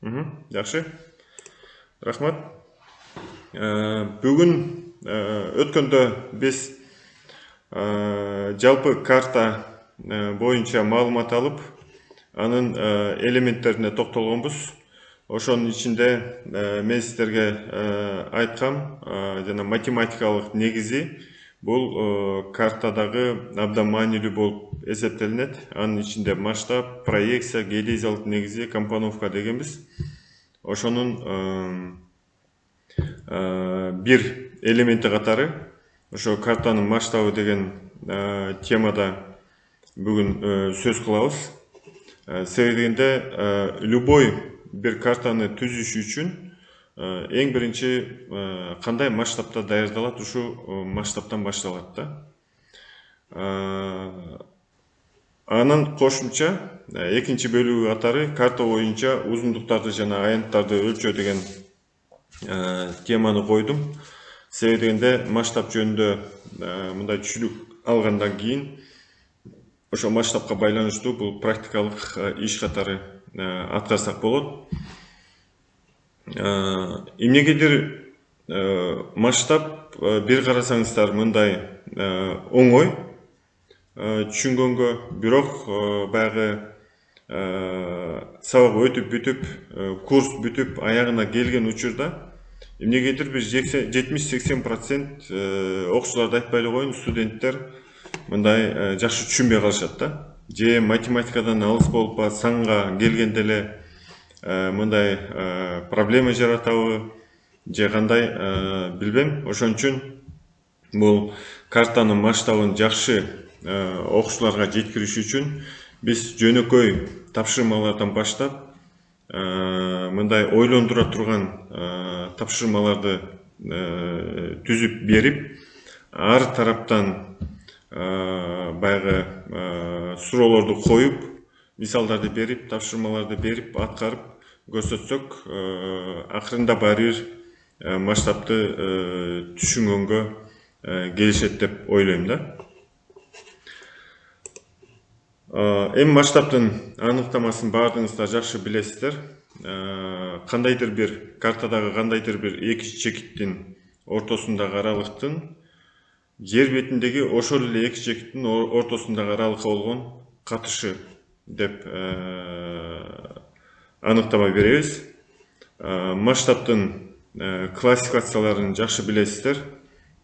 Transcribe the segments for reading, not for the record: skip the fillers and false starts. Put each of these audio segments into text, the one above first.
Жакшы. Рахмат. Бүгүн өткөндө биз жалпы карта боюнча маалымат алып, анын элементтерине токтолгонбуз. Ошонун ичинде мен сиздерге айткам, жана математикалык негизи бул картадагы абдан маанилүү болуп эсептелинет. Анын ичинде масштаб, проекция, геодезиялык негизи, компоновка дегенбиз. Ошонун бир элементи катары ошо картанын масштабы деген темада бүгүн сөз кылабыз. Себеби дегенде любой бир картаны түзүш үчүн эң биринчи кандай масштабта даярдалат, ушу масштабтан башталат да. Анын кошумча экинчи бөлүгү катары карта боюнча узундуктарды жана аянттарды өлчөө деген теманы койдум. Себеби дегенде масштаб жөнүндө мындай түшүнүк алгандан кийин ошо масштабка байланыштуу бул практикалык иш катары аткарсак болот. Эмнегедир масштаб бир карасаңыздар мындай оңой түшүнгөнгө, бирок баягы сабак өтүп бүтүп, курс бүтүп аягына келген учурда эмнегедир бир 70-80% окуучуларды айтпай эле коеюн, студенттер мындай жакшы түшүнбөй калышат да. Же математикадан алыс болуп, санга келгенде эле мындай проблема жаратабы, же кандай билбейм. Ошон үчүн бул картанын масштабын жакшы окуучуларга жеткириш үчүн биз жөнөкөй тапшырмалардан баштап мындай ойлондура турган тапшырмаларды түзүп берип, ар тараптан баягы суроолорду коюп, мисалдарды берип, тапшырмаларды берип, аткарып көрсөтсөк, акырында баары бир масштабты түшүнгөнгө келишет деп ойлойм да. Эми масштабтын аныктамасын баардыгыңыздар жакшы билесиздер. Кандайдыр бир картадагы кандайдыр бир эки чекиттин ортосундагы аралыктын жер бетиндеги ошол эле эки чекиттин ортосундагы аралыкка болгон катышы деп аныктама беребиз. Масштабтын классификацияларын жакшы билесиздер.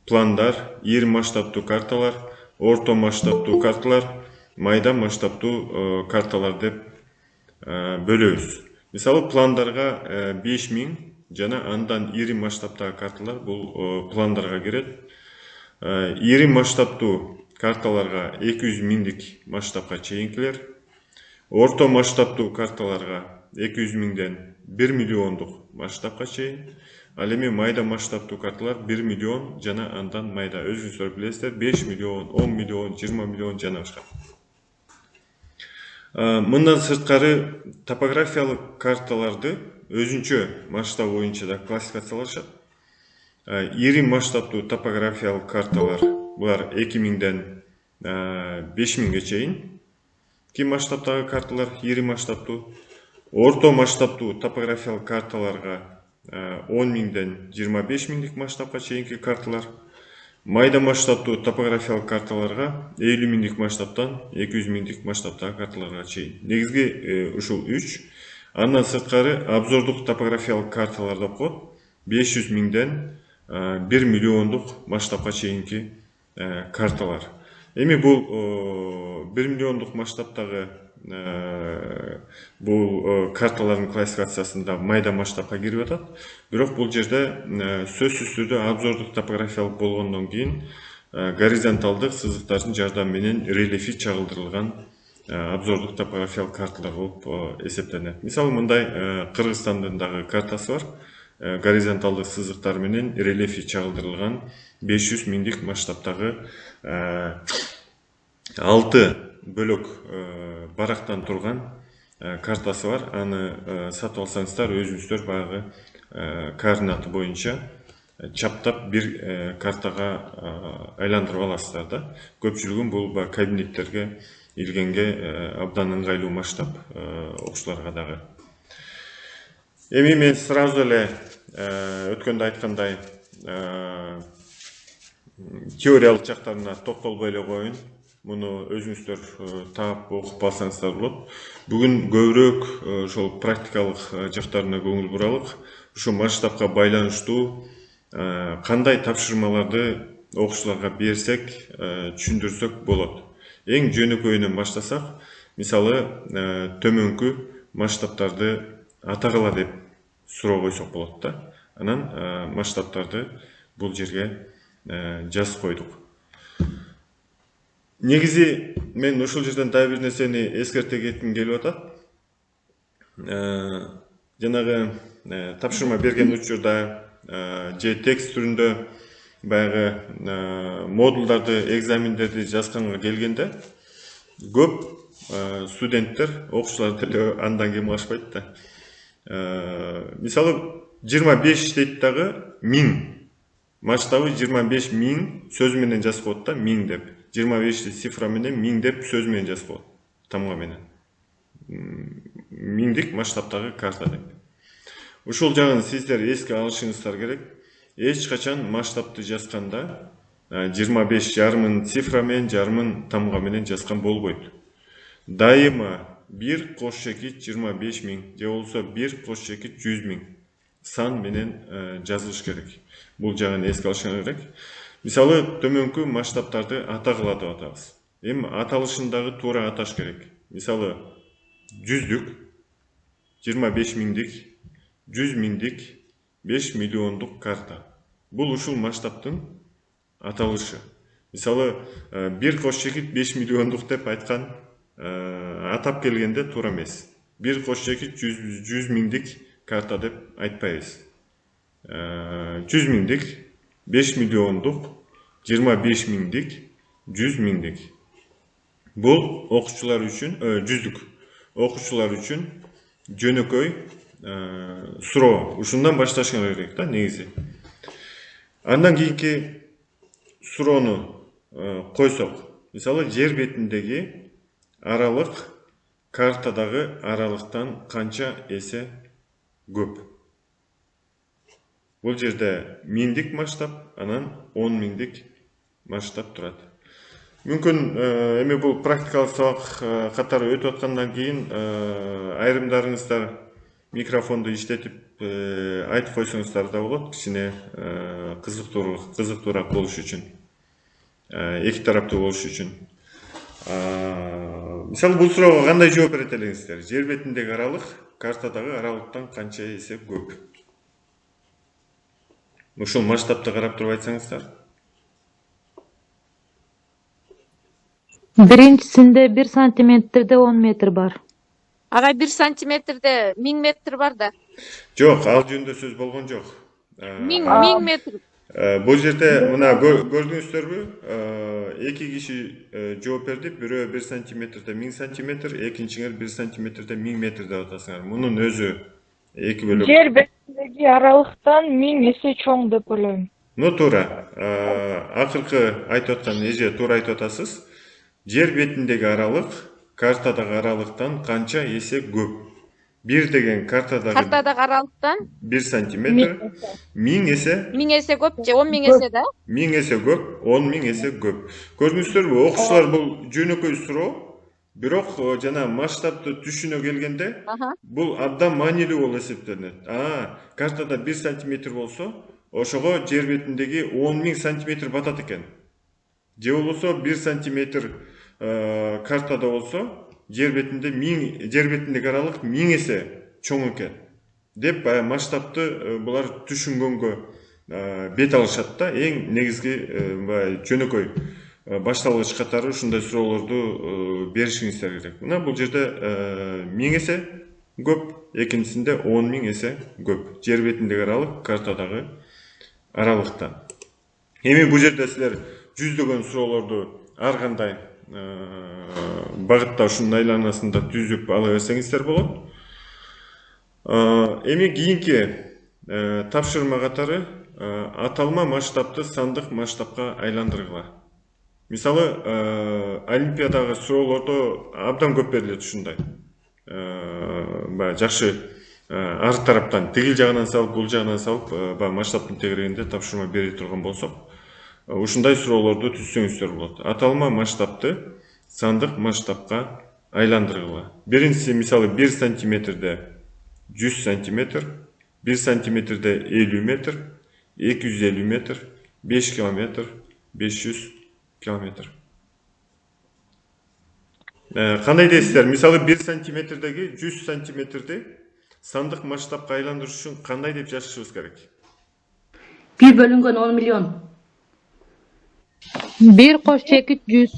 Пландар, ири масштабтуу карталар, орто масштабтуу карталар, майда масштабтуу карталар деп бөлөбүз. Мисалы пландарга 5000 жана андан ири масштабтагы карталар бул пландарга кирет. Ири масштабтуу карталарга 200 миңдик масштабка чейинкилер. Орто масштабтуу карталарга 200 миңден 1 миллиондук масштабка чейин. Ал эми майда масштабтуу карталар 1 миллион жана андан майда. Өзүңүздөр билесиздер, 5 миллион, 10 миллион, 20 миллион жана башка. Мындан сырткары топографиялык карталарды өзүнчө масштаб боюнча да классификациялашат. Ири масштабтуу топографиялык карталар булар 2000ден 5000ге чейин. Ки масштабтагы карталар ири масштабтуу. Орто масштабтуу топографиялык карталарга 10 миңден 25 миңдик масштабка чейинки карталар. Майда масштабтуу топографиялык карталарга 50 миңдик масштабтан 200 миңдик масштабтагы карталарга чейин. Негизги ушул 3. Андан сырткары обзордук топографиялык карталар деп коет. 500 миңден 1 миллиондук масштабка чейинки карталар. Эми бул 1 миллиондук масштабтагы бул карталардын классификациясында майда масштабка кирип атат. Бирок бул жерде сөзсүз түрдө обзордук топографиялык болгондон кийин горизонталдык сызыктардын жардамы менен рельефи чагылдырылган обзордук топографиялык карталар болуп эсептелинет. Мисалы мындай Кыргызстандын дагы картасы бар. Горизонталдык сызыктар менен рельефи чагылдырылган 500 миңдик масштабтагы 6 бөлөк барактан турган картасы бар. Аны сатып алсаңыздар, өзүңүздөр баягы координаты боюнча чаптап бир картага айландырып аласыздар да. Көпчүлүгүн бул кабинеттерге илгенге абдан ыңгайлуу масштаб окуучуларга дагы. Эми мен сразу эле өткөндө айткандай теориялык жактарына токтолбой эле коеюн. Муну өзүңүздөр таап окуп балсаңыздар болот. Бүгүн көбүрөөк ошол практикалык жактарына көңүл буралык. Ушу масштабка байланыштуу кандай тапшырмаларды окуучуларга берсек, түшүндүрсөк болот. Эң жөнөкөйүнөн баштасак, мисалы төмөнкү масштабтарды атагыла деп суроо койсок болот да. Анан масштабтарды бул жерге жазып койдук. Негизи мен ушул жерден дагы бир нерсени эскерте кетким келип атат. Жанагы тапшырма берген учурда же текст түрүндө баягы модулдарды, экзамендерди жазганга келгенде көп студенттер, окуучулар деле андан кем калышпайт да. Мисалы 25 дейт дагы 1000. Масштабы 25 1000 сөз менен жазып коет да, 1000 деп. 25 цифра менен 1000 деп сөз менен жазып коет. Тамга менен. 1000дик масштабтагы карта деп. Ушул жагын сиздер эске алышыңыздар керек. Эч качан масштабты жазганда 25 жарымын цифра менен, жарымын тамга менен жазган болбойт. Дайыма 1 кош чекит 25 000 же болсо 1 кош чекит 100 000 сан менен жазылыш керек. Бул жагын эске алышыңар керек. Мисалы төмөнкү масштабтарды атагыла деп атабыз. Эми аталышындагы туура аташ керек. Мисалы 100дүк, 25 000дик, 100 000дик, 5 миллиондук карта. Бул ушул масштабтын аталышы. Мисалы 1 кош чекит 5 миллиондук деп айткан атап келгенде туура эмес. 1 кош чекит 100 000дик карта деп айтпайбыз. 100 000дик, 5 миллиондук, 25 000дик, 100 000дик. Бул окуучулар үчүн, 100дүк окуучулар үчүн жөнөкөй суроо. Ушундан башташыңар керек да, негизи. Андан кийинки суроону койсок, мисалы жер бетиндеги аралык картадагы аралыктан канча эсе көп? Бул жерде 1000дик масштаб, анан 10 000дик масштаб турат. Мүмкүн эми бул практикалык сабак катары өтүп аткандан кийин айрымдарыңыздар микрофонду иштетип айтып койсоңуздар да болот, кичине кызыктуураак болуш үчүн, эки тараптуу болуш үчүн. Мисалы бул суроого кандай жооп берет элеңиздер? Жер бетиндеги аралык картадагы аралыктан канча эсе көп? Ушул масштабты карап туруп айтсаңыздар. Биринчисинде 1 сантиметрде 10 метр бар. Ага 1 сантиметрде 1000 метр бар да. Жок, ал жөнүндө сөз болгон жок. 1000 метр. Бул жерде мына көрдүңүздөрбү? Эки киши жооп берди. Бирөө 1 сантиметрде 1000 сантиметр, экинчиңер 1 сантиметрде 1000 метр деп атасыңар. Мунун өзү эки бөлөк. Жер бетиндеги аралыктан 1000 эсе чоң деп ойлойм. Ну туура. Акыркы айтып аткан эже туура айтып атасыз. Жер бетиндеги аралык картадагы аралыктан канча эсе көп? 1 деген картадагы аралыктан 1 сантиметр, 1000 эсе 1000 эсе көп же 10 000 эсе да? 1000 эсе көп, 10 000 эсе көп. Көрдүңүздөрбү? Окуучулар бул жөнөкөй суроо, бирок жана масштабты түшүнө келгенде бул абдан маанилүү болуп эсептелет. Картада 1 сантиметр болсо, ошого жер бетиндеги 10 000 сантиметр батат экен. Же болбосо 1 сантиметр картада болсо, жер бетиндеги аралык 1000 эсе чоң экен деп масштабты булар түшүнгөнгө бет алышат да. Эң негизги жөнөкөй башталгыч катары ушундай суроолорду беришиңиздер керек. Мына бул жерде 1000 эсе көп, экинчисинде 10 000 эсе көп. Жер бетиндеги аралык картадагы аралыктан. Эми бул жерде силер жүздөгөн суроолорду ар кандай багытта ушунун айланасында түзүп ала берсеңиздер болот. Эми кийинки тапшырма катары аталма масштабты сандык масштабка айландыргыла. Мисалы, олимпиадага суроолордо абдан көп берилет ушундай. Жакшы ар тараптан тигил жагынан салып, бул жагынан салып, баягы масштабтын тегерегинде тапшырма бере турган болсок, ушундай суроолорду түзсөңүздөр болот. Аталма масштабты сандык масштабка айландыргыла. Биринчиси мисалы 1 сантиметрде 100 сантиметр, 1 сантиметрде 50 метр, 250 метр, 5 километр, 500 километр. Кандай дейсиздер? Мисалы 1 сантиметрдеги 100 сантиметрди сандык масштабка айландырыш үчүн кандай деп жазышыбыз керек? 1 bölüngön 10 milyon. 1 qo'sh chekit 100.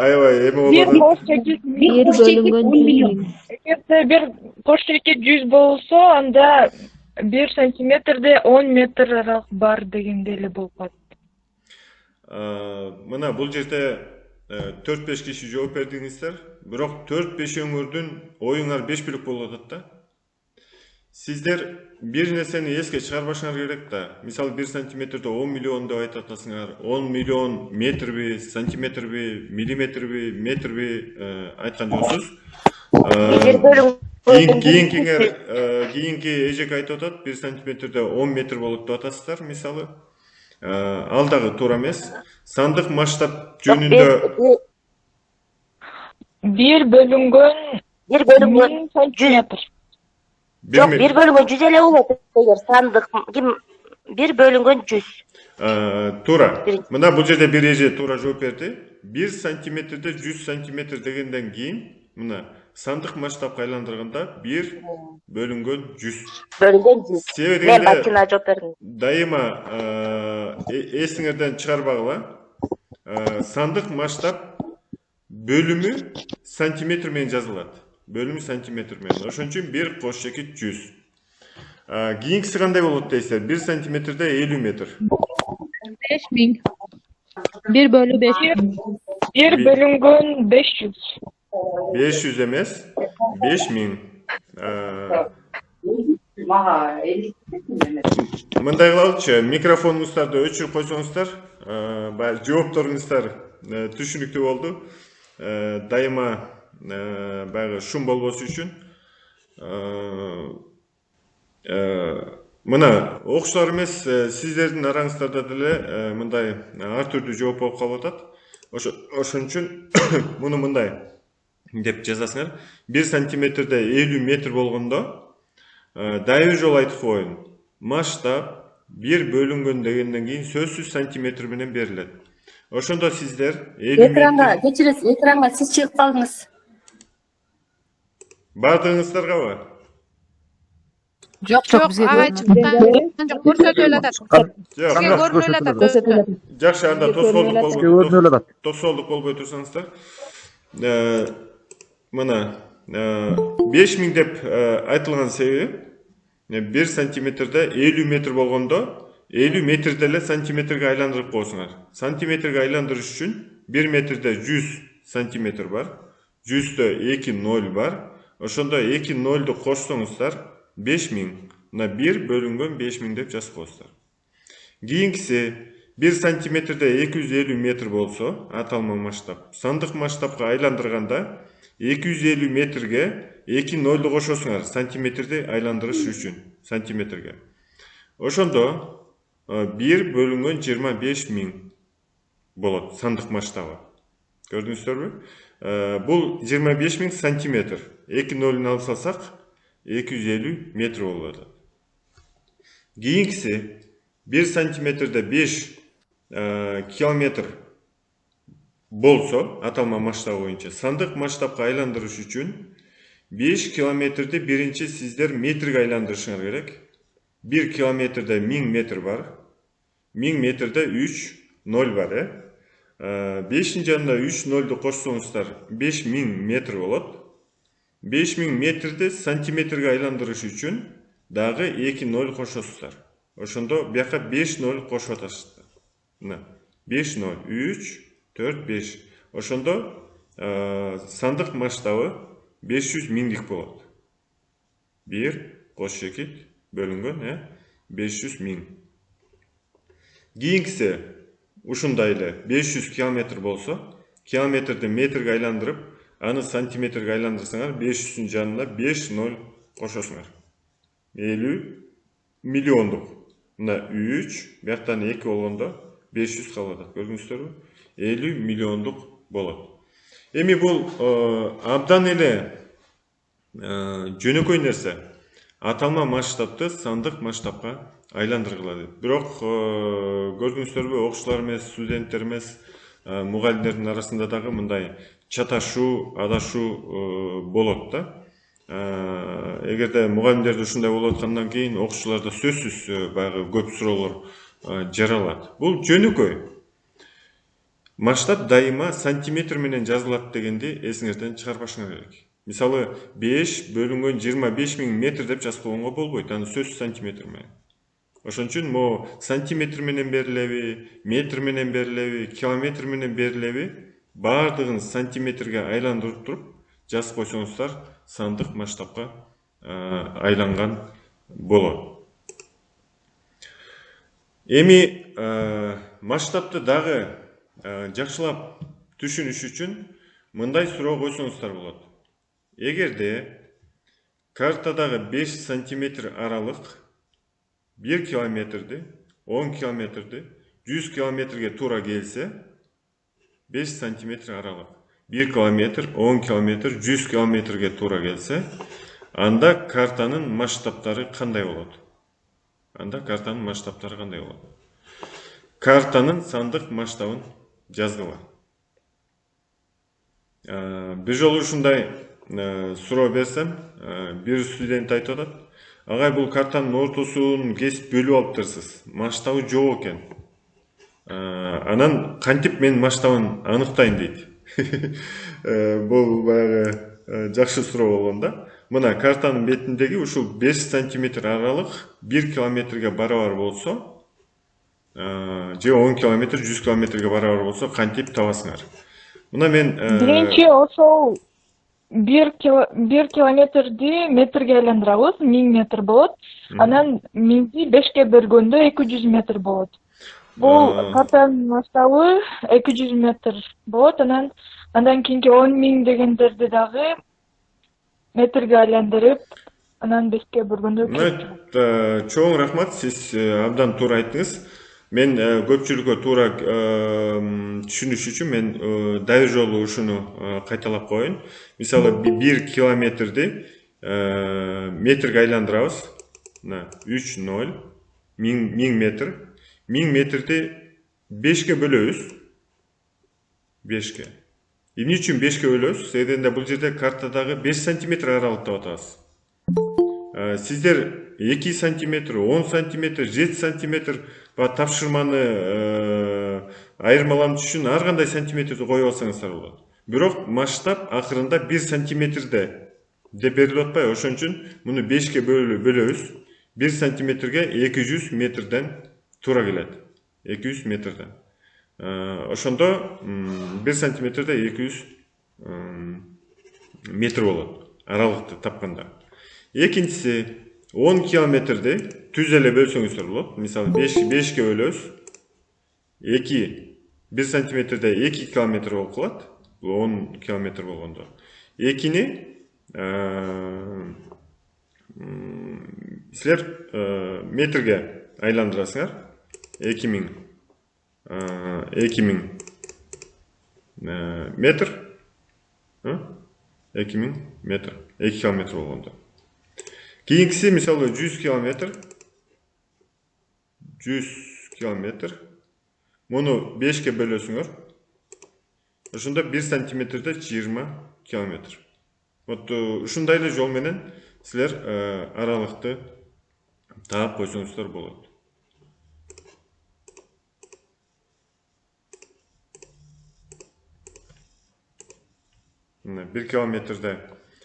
Аябай эме Bir болот. koş çekit Bir bölüngön 10 milyon. Эгерде bir koş çekit 100 bolsa, anda 1 santimetrde 10 metr aralık бар дегенде эле болуп калат. Мына бул жерде 4-5 киши жооп бердиңиздер. Бирок 4-5 өңүрдүн оюңар 5 бүлүк болуп атат да. Сиздер бир нерсени эске чыгарбашыңар керек да. Мисалы 1 сантиметрде 10 миллион деп айтып атасыңар. 10 миллион метрби, сантиметрби, миллиметрби, метрби айткан жоксуз. Кийинки эжек айтып атат, 1 сантиметрде 10 метр болот деп атасыздар, мисалы. Ал дагы туура эмес. Сандык масштаб жөнүндө 1 bölüngön 1000 santimetr. Yok, 1 bölüngön 100 ele болот. Эгер сандык 1 bölüngön 100. Туура. Мына бул жерде бир эже туура жооп берди. 1 сантиметрде 100 сантиметр дегенден кийин мына сандык масштабка айландырганда 1 bölüngön 100. Bölüngön 100. Себеби Мен бакина жооп бердим. дайыма эсиңерден чыгарбагыла. Сандык масштаб бөлүмү сантиметр менен жазылат. Бөлүмү сантиметр менен. Ошон үчүн 1 кош чекит 100. Кийинкиси кандай болот дейсиздер? 1 сантиметрде 50 метр. 5000. 1 bölü 5000. 1 bölüngön 500. 500 эмес, 5000. Мындай кылалычы, микрофонуңуздарды өчүрүп койсоңуздар, баягы жоопторуңуздар түшүнүктүү болду. Дайыма баягы шум болбосу үчүн. Мына окуштар эмес, сиздердин араңыздарда деле мындай ар түрдүү жооп болуп калып атат. Ошон үчүн муну мындай деп жазасыңар. 1 сантиметрде 50 метр болгондо дайыр жол айтып коеюн. Масштаб 1 bölüngön дегенден кийин сөзсүз сантиметр менен берилет. Ошондо сиздер 50 Экранга, метр кечиресиз, экранга сиз чыгып калдыңыз. бардыгыңыздаргабы? Жок, Жок, агайчым, жок, көрсөтүп эле атат. Жок. Сизге көрүнүп эле атат. Жакшы, анда тоскоолдук болбой турсаңыздар. Мына 5000 деп айтылган себеби 1 сантиметрде 50 метр болгондо 50 метрде эле сантиметрге айландырып коесуңар. Сантиметрге айландырыш үчүн 1 метрде 100 сантиметр бар. 100дө 2 0 бар. Ошондо 2 0ду кошсоңуздар 5000. Мына 1 bölüngön 5000 деп жазып коесуңар. Кийинкиси 1 сантиметрде 250 метр болсо, аталма масштаб. Сандык масштабка айландырганда 250 метрге 2 0ду кошосуңар, сантиметрди айландырыш үчүн, сантиметрге. Ошондо 1 bölüngön 25000 болот сандык масштабы. Көрдүңүздөрбү? Бул 25000 сантиметр. 2 0ун алып салсак 250 метр болот. Кийинкиси 1 сантиметрде 5 километр болсо, аталма масштабы боюнча, сандык масштабка айландырыш үчүн 5 километрди биринчи сиздер метрге айландырышыңар керек. 1 километрде 1000 метр бар. 1000 метрде 3 0 бар, 5-ин жанына 3 0ду кошсоңуздар 5000 метр болот. 5000 метрди сантиметрге айландырыш үчүн дагы 2 0 кошосуздар. Ошондо бияка 5 0 кошуп атасыздар. Мына 5 0 3 4 5. Ошондо сандык масштабы 500 миңдик болот. 1 кош чекит bölüngön 500 миң. Кийинкиси ушундай эле 500 километр болсо, километрди метрге айландырып, аны сантиметрге айландырсаңар 500'ün жанына 5 0 кошосуңар. 50 миллиондук. Мына 3, бияктан 2 болгондо 500 калып атат. Көрдүңүздөрбү? 50 миллиондук болот. Эми бул абдан эле жөнөкөй нерсе. Аталма масштабты сандык масштабка айландыргыла. Бирок көрдүңүздөрбү, окуучулар эмес, студенттер эмес, мугалимдердин арасында дагы мындай чаташуу, адашуу болот да. Эгерде мугалимдерде ушундай болуп аткандан кийин окуучуларда сөзсүз баягы көп суроолор жаралат. Бул жөнөкөй. Масштаб дайыма сантиметр менен жазылат дегенди эсиңерден чыгарбашыңар керек. Мисалы 5 бөлүнгөн 25.000 метр деп жазып койгонго болбойт, аны сөзсүз сантиметр менен. Ошон үчүн мо сантиметр менен берилеби, метр менен берилеби, километр менен берилеби, баардыгын сантиметрге айландырып туруп жазып койсоңуздар сандык масштабка айланган болот. Эми масштабты дагы жакшылап түшүнүш үчүн мындай суроо койсоңуздар болот. Эгерде картадагы 5 сантиметр аралык 1 километрди, 10 километрди, 100 километрге туура келсе, 5 сантиметр аралык 1 километр, 10 километр, 100 километрге туура келсе, анда картанын масштабтары кандай болот? Картанын сандык масштабын жазгыла. Бир жолу ушундай суроо берсем, бир студент айтып атат: "Агай, бул картанын ортосун кесип бөлүп алыптырсыз. Масштабы жок экен. Анан кантип мен масштабын аныктайм?" дейт. Бул баягы жакшы суроо болгон да. Мына картанын бетиндеги ушул 5 сантиметр аралык 1 километрге барабар болсо, же 10 километр 100 километрге барабар болсо, кантип табасыңар? Мына мен Биринчи ошол 1 километрди метрге айландырабыз, 1000 метр болот. Анан 1000ди 5ке бөлгөндө 200 метр болот. Бул картанын масштабы 200 метр болот. Андан кийинки 10.000 дегендерди дагы метрге айландырып, анан 5ке бөлгөндө. Чоң рахмат, сиз абдан туура айттыңыз. Мен көпчүлүккө туура түшүнүш үчүн мен дагы жолу ушуну кайталап коеюн. Мисалы 1 километрди метрге айландырабыз. 3 0 1000 метр. 1000 метрди 5ке бөлөбүз. 5ке. Эмне үчүн 5ке бөлөбүз? Себебинде бул жерде картадагы 5 сантиметр аралык деп атабыз. Сиздер 2 сантиметр, 10 сантиметр, 7 сантиметр тапшырманы айырмаланыш үчүн ар кандай сантиметрди коюп алсаңыздар болот. Бирок масштаб акырында 1 сантиметрде деп берилип атпайбы? Ошон үчүн муну 5ке бөлөбүз. 1 сантиметрге 200 метрден туура келет. 200 метрден. Ошондо 1 сантиметрде 200 метр болот. Аралыкты тапканда. Экинчиси 10 километрди түз эле бөлсөңүздөр болот. Мисалы 5ке бөлөбүз. 1 сантиметрде 2 километр болуп калат. Бул 10 километр болгондо. 2-ни силер метрге айландырасыңар. 2000 метр. 2000 метр. 2 километр болгондо. Кийинкиси мисалы 100 километр. 100 километр. Муну 5ке бөлөсүңөр. Ошондо 1 сантиметрде 20 километр. Вот ушундай эле жол менен силер аралыкты таап койсоңуздар болот. Мына 1 километрде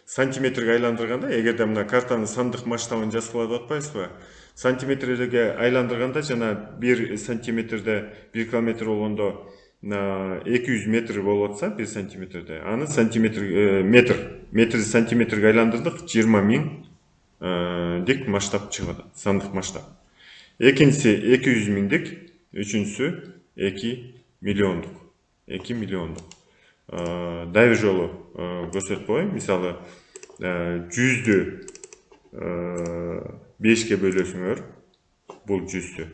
сантиметрге айландырганда, эгерде мына картанын сандык масштабын жазгыла деп атпайсызбы? Сантиметрге айландырганда жана 1 сантиметрде 1 километр болгондо 200 метр болуп атса, 1 сантиметрде, аны метрди сантиметрге айландырдык, 20.000 дик масштаб чыгып атат, сандык масштаб. Экинчиси 200.000 дик, үчүнчүсү 2 миллиондук. дайыр жолу көрсөтүп коеюн. Мисалы 100'dü 5'ke bölөсүңөр. Бул 100'dü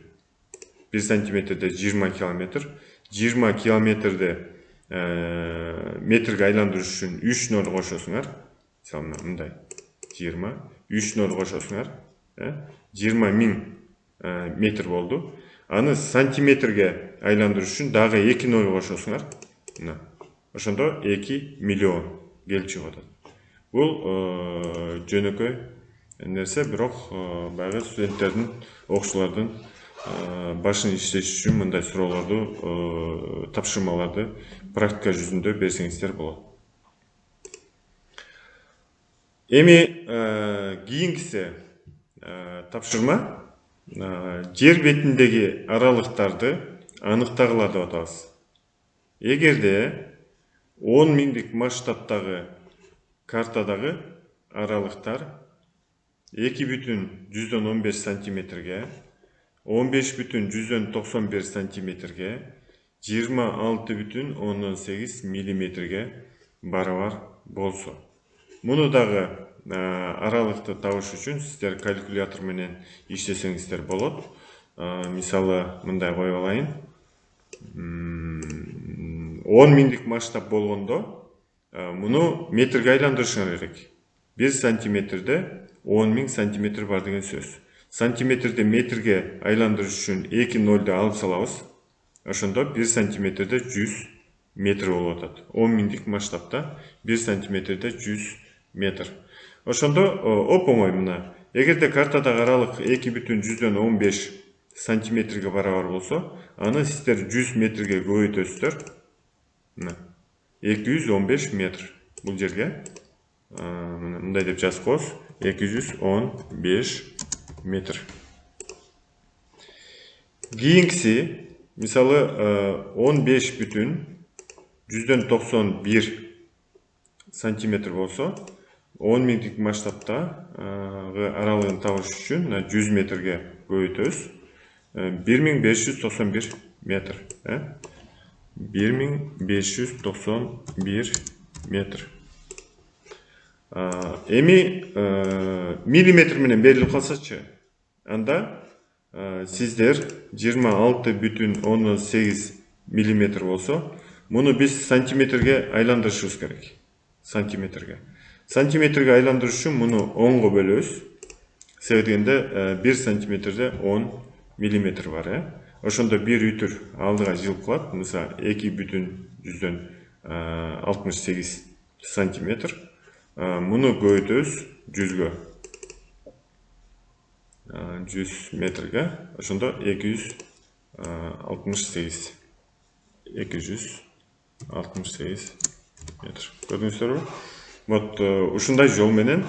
1 сантиметрде 20 километр. 20 километрде метрге айландырыш үчүн 3 ноль кошосуңар. Мисалы мындай 20 3 ноль кошосуңар. 20 000 метр болду. Аны сантиметрге айландырыш үчүн дагы 2 ноль кошосуңар. Ошондо 2 миллион келип чыгып атат. Бул жөнөкөй нерсе, бирок баягы студенттердин, окуучулардын башын иштеш үчүн мындай суроолорду, тапшырмаларды практика жүзүндө берсеңиздер болот. Эми кийинкиси тапшырма жер бетиндеги аралыктарды аныктагыла деп атабыз. Эгерде 10 миңдик масштабтагы картадагы аралыктар 2,15 сантиметрге, 15,91 сантиметрге, 26,18 миллиметрге барабар болсо. Муну дагы аралыкты табыш үчүн сиздер калькулятор менен иштесеңиздер болот. Мисалы мындай коюп алайын. 10 миңдик масштаб болгондо муну метрге айландырышыңар керек. 1 сантиметрде 10 миң сантиметр бар деген сөз. Сантиметрде метрге айландырыш үчүн 2 нольду алып салабыз. Ошондо 1 сантиметрде 100 метр болуп атат. 10 миңдик масштабта 1 сантиметрде 100 метр. Ошондо оп-оңой мына. Эгерде картадагы аралык 2,15 сантиметрге барабар болсо, аны сиздер 100 метрге көбөйтөсүздөр. 215 метр. Бул жерге мындай деп жазып коебуз. 215 метр. Кийинкиси, мисалы 15,91 сантиметр болсо, 10 миңдик масштабтагы аралыгын табыш үчүн 100 метрге көбөйтөбүз. 1591 метр. 1591 метр. Эми миллиметр менен берилип калсачы, анда сиздер 26,18 миллиметр болсо, муну биз сантиметрге айландырышыбыз керек. Сантиметрге айландырыш үчүн муну 10го бөлөбүз. Себеби дегенде 1 сантиметрде 10 миллиметр бар. Ошондо бир үтүр алдыга жылып калат. Мисалы 2,68 сантиметр. Муну көбөйтөбүз 100гө. 100 метрге. Ошондо 268 метр. Көрдүңүздөрбү? Вот ушундай жол менен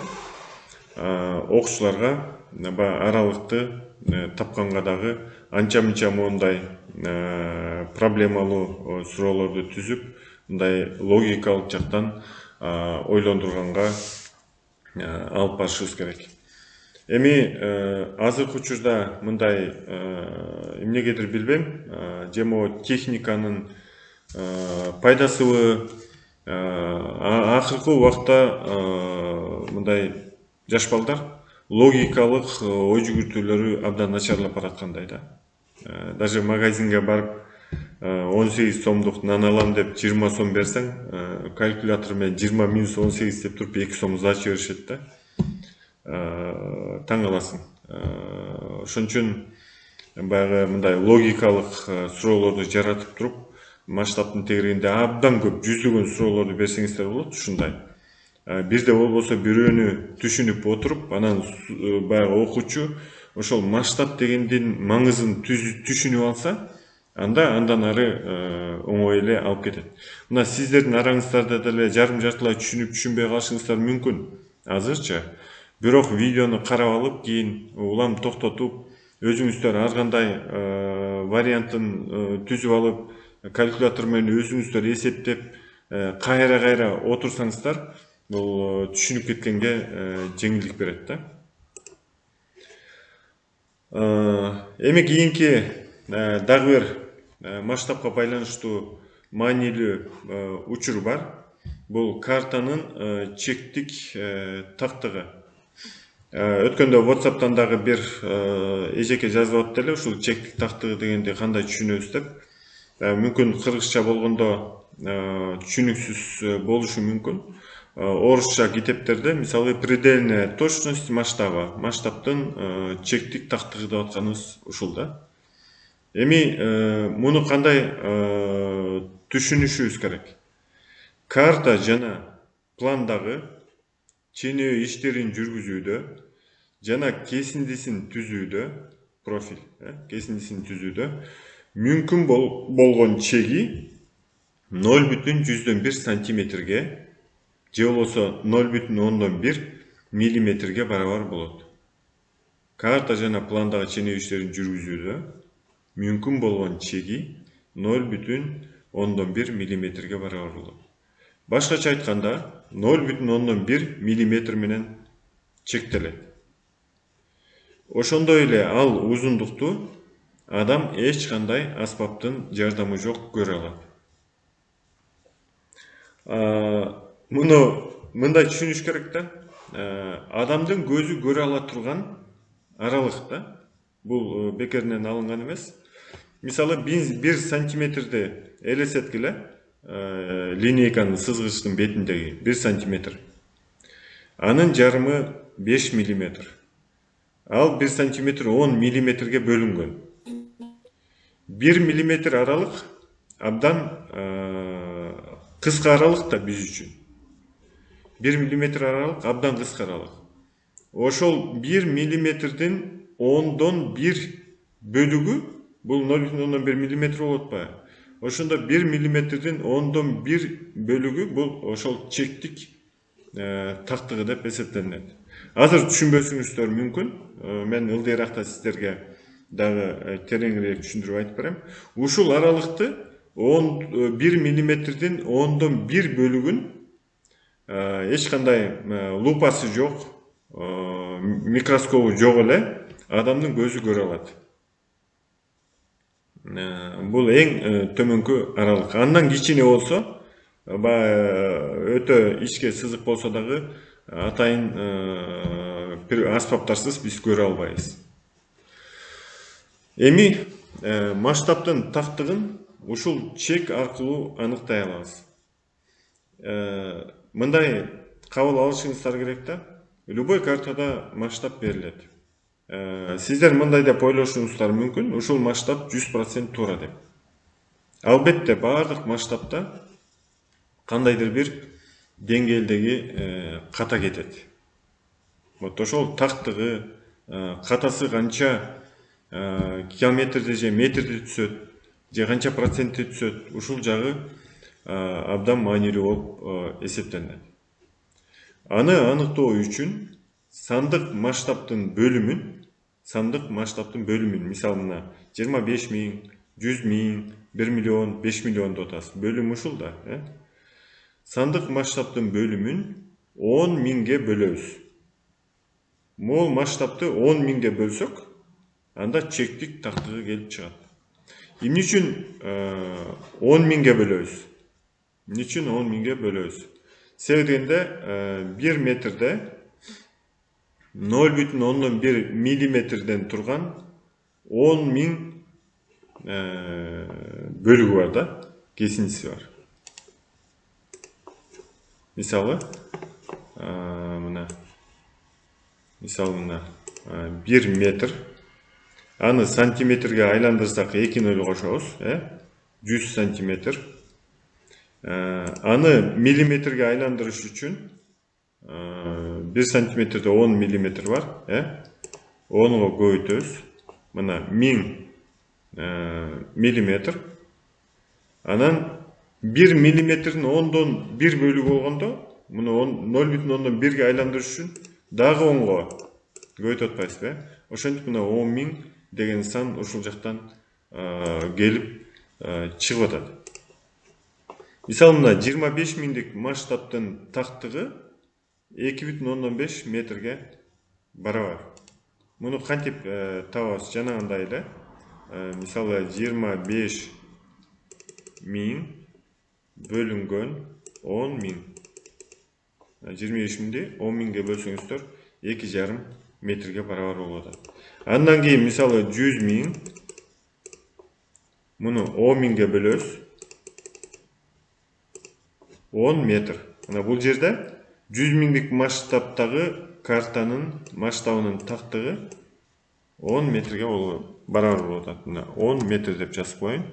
окуучуларга аралыкты тапканга дагы анча-мынча мондай проблемалуу суроолорду түзүп, мындай логикалык жактан ойлондурганга алып барышыбыз керек. Эми азыркы учурда мындай эмнегедир билбейм, же могу техниканын пайдасыбы, акыркы убакта мындай жаш балдар логикалык ой жүгүртүүлөрү абдан начарлап бараткандай да. Даже магазинге барып 18 сомдук нан алам деп 20 сом берсең, калькулятор менен 20 минус 18 деп туруп 2 сом сдача беришет да. Таң каласың. Ошон үчүн баягы мындай логикалык суроолорду жаратып туруп, масштабтын тегерегинде абдан көп жүздөгөн суроолорду берсеңиздер болот, ушундай. Бирде болбосо бирөөнү түшүнүп отуруп, анан баягы окуучу ошол масштаб дегендин маңызын түшүнүп алса, андан ары оңой эле алып кетет. Мына сиздердин араңыздарда деле жарым-жартылай түшүнүп түшүнбөй калышыңыздар мүмкүн азырчы. Бирок видеону карап алып, кийин улам токтотуп, өзүңүздөр ар кандай вариантын түзүп алып, калькулятор менен өзүңүздөр эсептеп, кайра отурсаңыздар, бул түшүнүп кеткенге жеңилдик берет да. Эми кийинки дагы бир масштабка байланыштуу маанилүү учур бар. Бул картанын чектик тактыгы. Өткөндө WhatsApp'тан дагы бир эжеке жазып атты эле, ушул чектик тактыгы дегенди кандай түшүнөбүз деп. Мүмкүн кыргызча болгондо түшүнүксүз болушу мүмкүн. Орусча китептерде мисалы предельная точность масштаба, масштабтын чектик тактыгы деп атканыбыз ушул да. Эми муну кандай түшүнүшүбүз керек? Карта жана пландагы ченөө иштерин жүргүзүүдө жана кесиндисин түзүүдө, профиль, кесиндисин түзүүдө мүмкүн болгон чеги 0,1 сантиметрге же болбосо 0,1 миллиметрге барабар болот. Карта жана пландагы ченөө иштерин жүргүзүүдө мүмкүн болгон чеги 0,1 миллиметрге барабар болот. Башкача айтканда 0,1 миллиметр менен чектелет. Ошондой эле ал узундукту адам эч кандай аспаптын жардамы жок көрө алат. Муну мындай түшүнүш керек да. Адамдын көзү көрө ала турган аралыкта. Бул бекеринен алынган эмес. Мисалы 1 сантиметрди элестеткиле, линейканын сызгычтын бетиндеги 1 сантиметр. Анын жарымы 5 миллиметр. Ал 1 сантиметр 10 миллиметрге бөлүнгөн. 1 миллиметр аралык абдан кыска аралык да биз үчүн. 1 миллиметр аралык абдан кыска аралык. Ошол 1 миллиметрдин 10/1 бөлүгү бул 0,1 миллиметр болуп атпайбы? Ошондо 1 миллиметрдин 10/1 бөлүгү бул ошол чектик тактыгы деп эсептелинет. Азыр түшүнбөсүңүздөр мүмкүн. Мен ылдыйракта сиздерге дагы тереңирээк түшүндүрүп айтып берем. Ушул аралыкты 1 миллиметрдин 10/1 бөлүгүн эч кандай лупасы жок, микроскопу жок эле адамдын көзү көрө алат. Бул эң төмөнкү аралык. Андан кичине болсо, өтө ичке сызык болсо дагы атайын аспаптарсыз биз көрө албайбыз. Эми масштабтын тактыгын ушул чек аркылуу аныктай алабыз. Мындай кабыл алышыңыздар керек да. Любой картада масштаб берилет. Сиздер мындай деп ойлошуңуздар мүмкүн, ушул масштаб 100% туура деп. Албетте баардык масштабта кандайдыр бир деңгээлдеги ката кетет. Вот ошол тактыгы, катасы канча километрде же метрде түшөт, же канча процентте түшөт, ушул жагы абдан маанилүү болуп эсептелинет. Аны аныктоо үчүн сандык масштабтын бөлүмүн, мисалы мына 25 000, 100 000, 1 миллион, 5 миллион деп атабыз. Бөлүм ушул да, сандык масштабтын бөлүмүн 10 000ге бөлөбүз. Мол масштабты 10 000ге бөлсөк, анда чектик тактыгы келип чыгат. Эмне үчүн 10 000ге бөлөбүз? Эмне үчүн 10 000ге бөлөбүз? Себеби дегенде 1 метрде 0,1 миллиметрден турган 10 000 бөлүгү бар да, кесиндиси бар. Мисалы мына 1 метр, аны сантиметрге айландырсак 2-0 кошобуз, 100 сантиметр. Аны миллиметрге айландырыш үчүн 1 сантиметрде 10 миллиметр бар, 10-го көбөйтөбүз. Мына 1000 миллиметр. Анан 1 миллиметрдин 10/1 бөлүгү болгондо, муну 0,1ге айландырыш үчүн дагы 10-го көбөйтүп атпайсызбы? Ошентип мына 10 000 деген сан ушул жактан келип чыгып атат. Мисалы мына 25 000дик масштабтын тактыгы 2,5 метрге барабар. Муну кантип табабыз? Жанагындай эле. Мисалы 25 000 bölüнгөн 10.000. 25.000'di 10.000'ge bölsöңүздөр 2,5 metrге барабар болот. Андан кийин мисалы 100.000 муну 10.000'ge бөлөбүз 10 метр. Мына бул жерде 100.000'lik масштабтагы картанын масштабынын тактыгы 10 metrге барабар болот. Мына 10 метр деп жазып коеюн.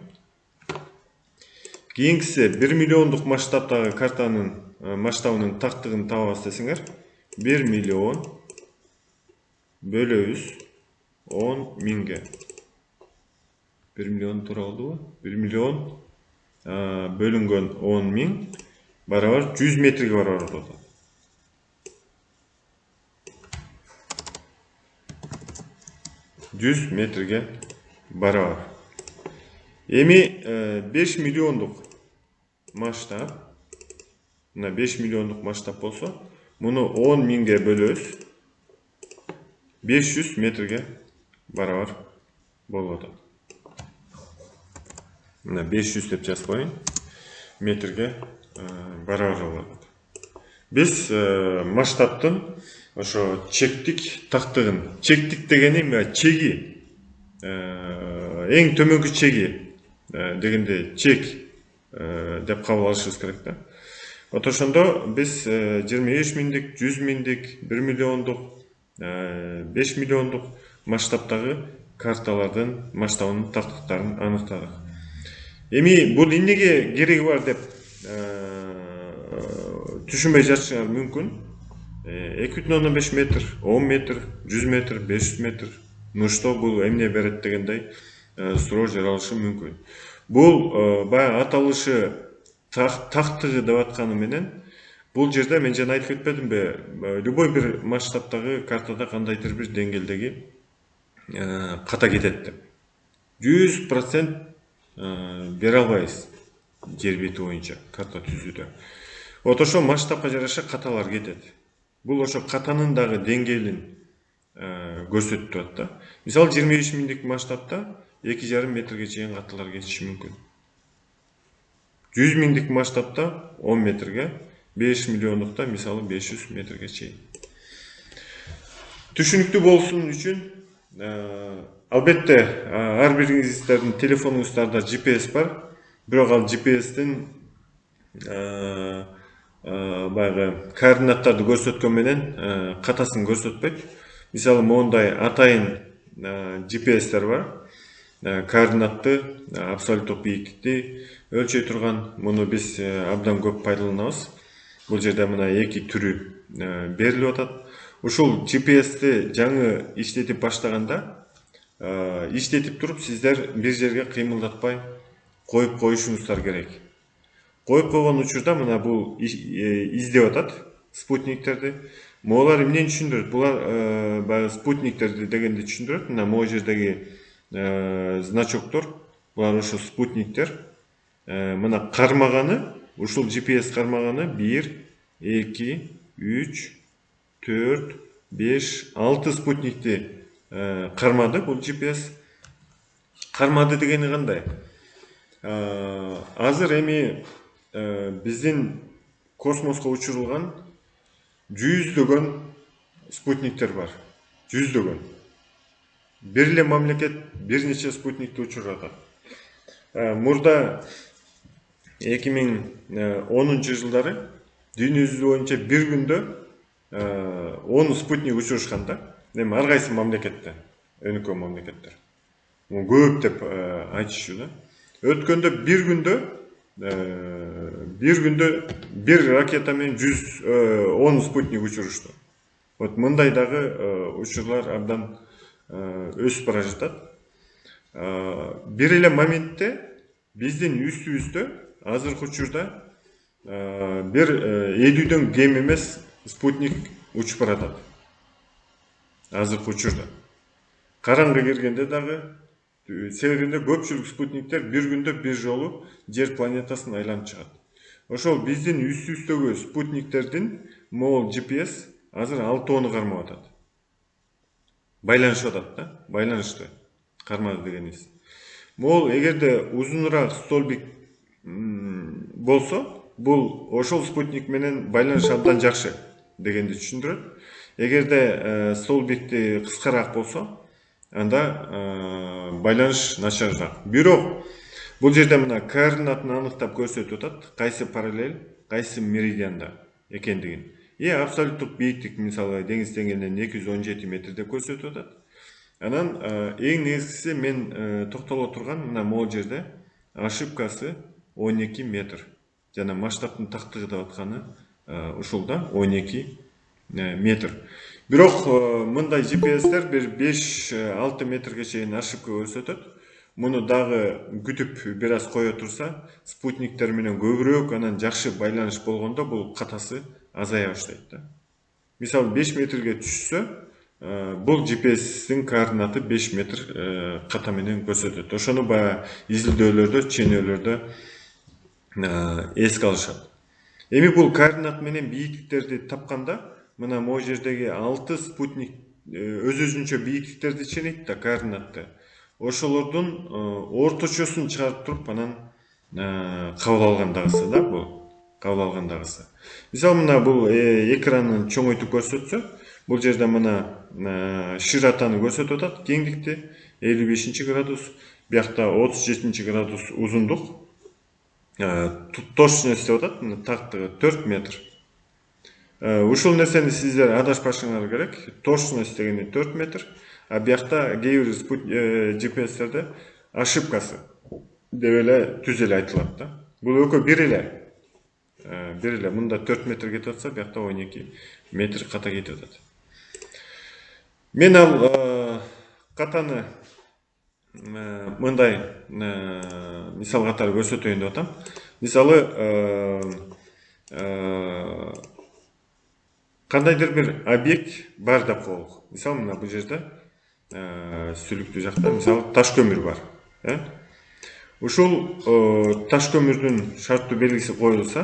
Кийинкиси 1 миллиондук масштабтагы картанын масштабынын тактыгын табабыз десеңер, 1 миллион бөлөбүз 10.000'ге. 1 миллион туура болдубу? 1 миллион бөлүнгөн 10.000 барабар 100 метрге барабар болот. Düz metrге барабар. Эми 5 миллиондук масштаб. Мына 5 миллиондук масштаб болсо, муну 10.000'ге бөлөбүз 500 метрге барабар болот. Мына 500 деп жазып коеюн. Метрге барабар болот. Биз масштабтын ошо чектик тактыгын, чектик дегени чеги, эң төмөнкү чеги дегенде чек деп кабыл алышыбыз керек да. Вот ошондо биз 25.000'dik, 100.000'dik, 1 миллиондук, 5 миллиондук масштабтагы карталардын масштабынын тактыктарын аныктадык. Эми бул эмнеге кереги бар деп түшүнбөй жатышыңар мүмкүн. 2,5 метр, 10 метр, 100 метр, 500 метр, ну что бул эмне берет дегендей суроо жаралышы мүмкүн. Бул баягы аталышы тактыгы деп атканы менен, бул жерде мен жана айтып кетпедимби, любой бир масштабтагы картада кандайдыр бир деңгээлдеги ката кетет деп. 100% бере албайбыз жер бети боюнча карта түзүүдө. Вот ошо масштабка жараша каталар кетет. Бул ошо катанын дагы деңгээлин көрсөтүп турат да. Мисалы 25.000'lik масштабта 2,5 метрге чейин каталар кетиши мүмкүн. 100.000'lik масштабта 10 метрге, 5 миллиондукта мисалы 500 метрге чейин. Түшүнүктүү болсун үчүн албетте ар бириңиздердин телефонуңуздарда GPS бар. Бирок ал GPS-тин баягы координаттарды көрсөткөн менен катасын көрсөтпөйт. Мисалы мондай атайын GPS-тер бар. Координатты, абсолюттук бийиктикти өлчөй турган. Муну биз абдан көп пайдаланабыз. Бул жерде мына эки түрү берилип атат. Ушул GPS-ти жаңы иштетип баштаганда, иштетип туруп сиздер бир жерге кыймылдатпай коюп коюшуңуздар керек. Коюп койгон учурда мына бул издеп атат спутниктерди. Могулар эмнени түшүндүрөт? Булар баягы спутниктерди дегенди түшүндүрөт. Мына могу жердеги значоктор, булар ошо спутниктер. Мына кармаганы, ушул GPS кармаганы 1, 2, 3, 4, 5, 6 спутникти кармады. Бул GPS кармады дегени кандай? Азыр эми биздин космоско учурулган жүздөгөн спутниктер бар. Жүздөгөн. Бир эле мамлекет бир нече спутникти учурат. Мурда 2010 жылдары дүйнө жүзү боюнча бир күндө 10 спутник учурушкан да. Эми ар кайсы мамлекетте, өнүккөн мамлекеттер. Көп деп айтышчу да. Өткөндө бир күндө бир ракета менен 10 спутник учурушту. Вот мындай дагы учурлар абдан өсүп бара жатат. Бир эле моментте биздин үстүбүздө азыркы учурда бир 50дөн кем эмес спутник учуп баратат. Азыркы учурда. Караңгы киргенде дагы себебинде көпчүлүк спутниктер бир күндө бир жолу жер планетасын айланып чыгат. Ошол биздин үстүбүздөгү спутниктердин могул GPS азыр 6-оны кармап атат. Байланышып атат да, байланышты кармады дегенибиз. Могул эгерде узунураак столбик болсо, бул ошол спутник менен байланыш абдан жакшы дегенди түшүндүрөт. Эгерде стол бийликти кыскараак болсо, анда байланыш начарыраак. Бирок бул жерде мына координатын аныктап көрсөтүп атат, кайсы параллель, кайсы меридианда экендигин. Абсолюттук бийиктик мисалы деңиз деңгээлинен 217 метр деп көрсөтүп атат. Анан эң негизгиси мен токтоло турган мына могул жерде ошибкасы 12 метр. Жана масштабтын тактыгы деп атканы ушул да 12 метр. Бирок мындай GPS-тер бир 5-6 метрге чейин ошибка көрсөтөт. Муну дагы күтүп бир аз кое турса, спутниктер менен көбүрөөк анан жакшы байланыш болгондо бул катасы азая баштайт да. Мисалы 5 метрге түшсө, бул GPS-тин координаты 5 метр ката менен көрсөтөт. Ошону баягы изилдөөлөрдө, ченөөлөрдө эске алышат. Эми бул координат менен бийиктиктерди тапканда, мына могу жердеги 6 спутник өз-өзүнчө бийиктиктерди ченейт да, координатты. Ошолордун орточосун чыгарып туруп, анан кабыл алгандагысы да бул. Кабыл алгандагысы. Мисалы мына бул экранын чоңойтуп көрсөтсө, бул жерде мына широтаны көрсөтүп атат, кеңдикти 55 градус, биякта 37 градус узундук. Точность деп атат, тактыгы 4 метр. Ушул нерсени сиздер адашпашыңар керек. Точность дегени 4 метр. А биякта кээ бир GPS-терде ошибкасы деп эле түз эле айтылат да. Бул экөө бир эле. Мында 4 метр кетип атса, биякта 12 метр ката кетип атат. Мен ал катаны мындай мисал катары көрсөтөйүн деп атам. Мисалы кандайдыр бир объект бар деп коелук. Мисалы мына бул жерде сүлүктүү жакта мисалы таш көмүр бар. Ушул таш көмүрдүн шарттуу белгиси коюлса,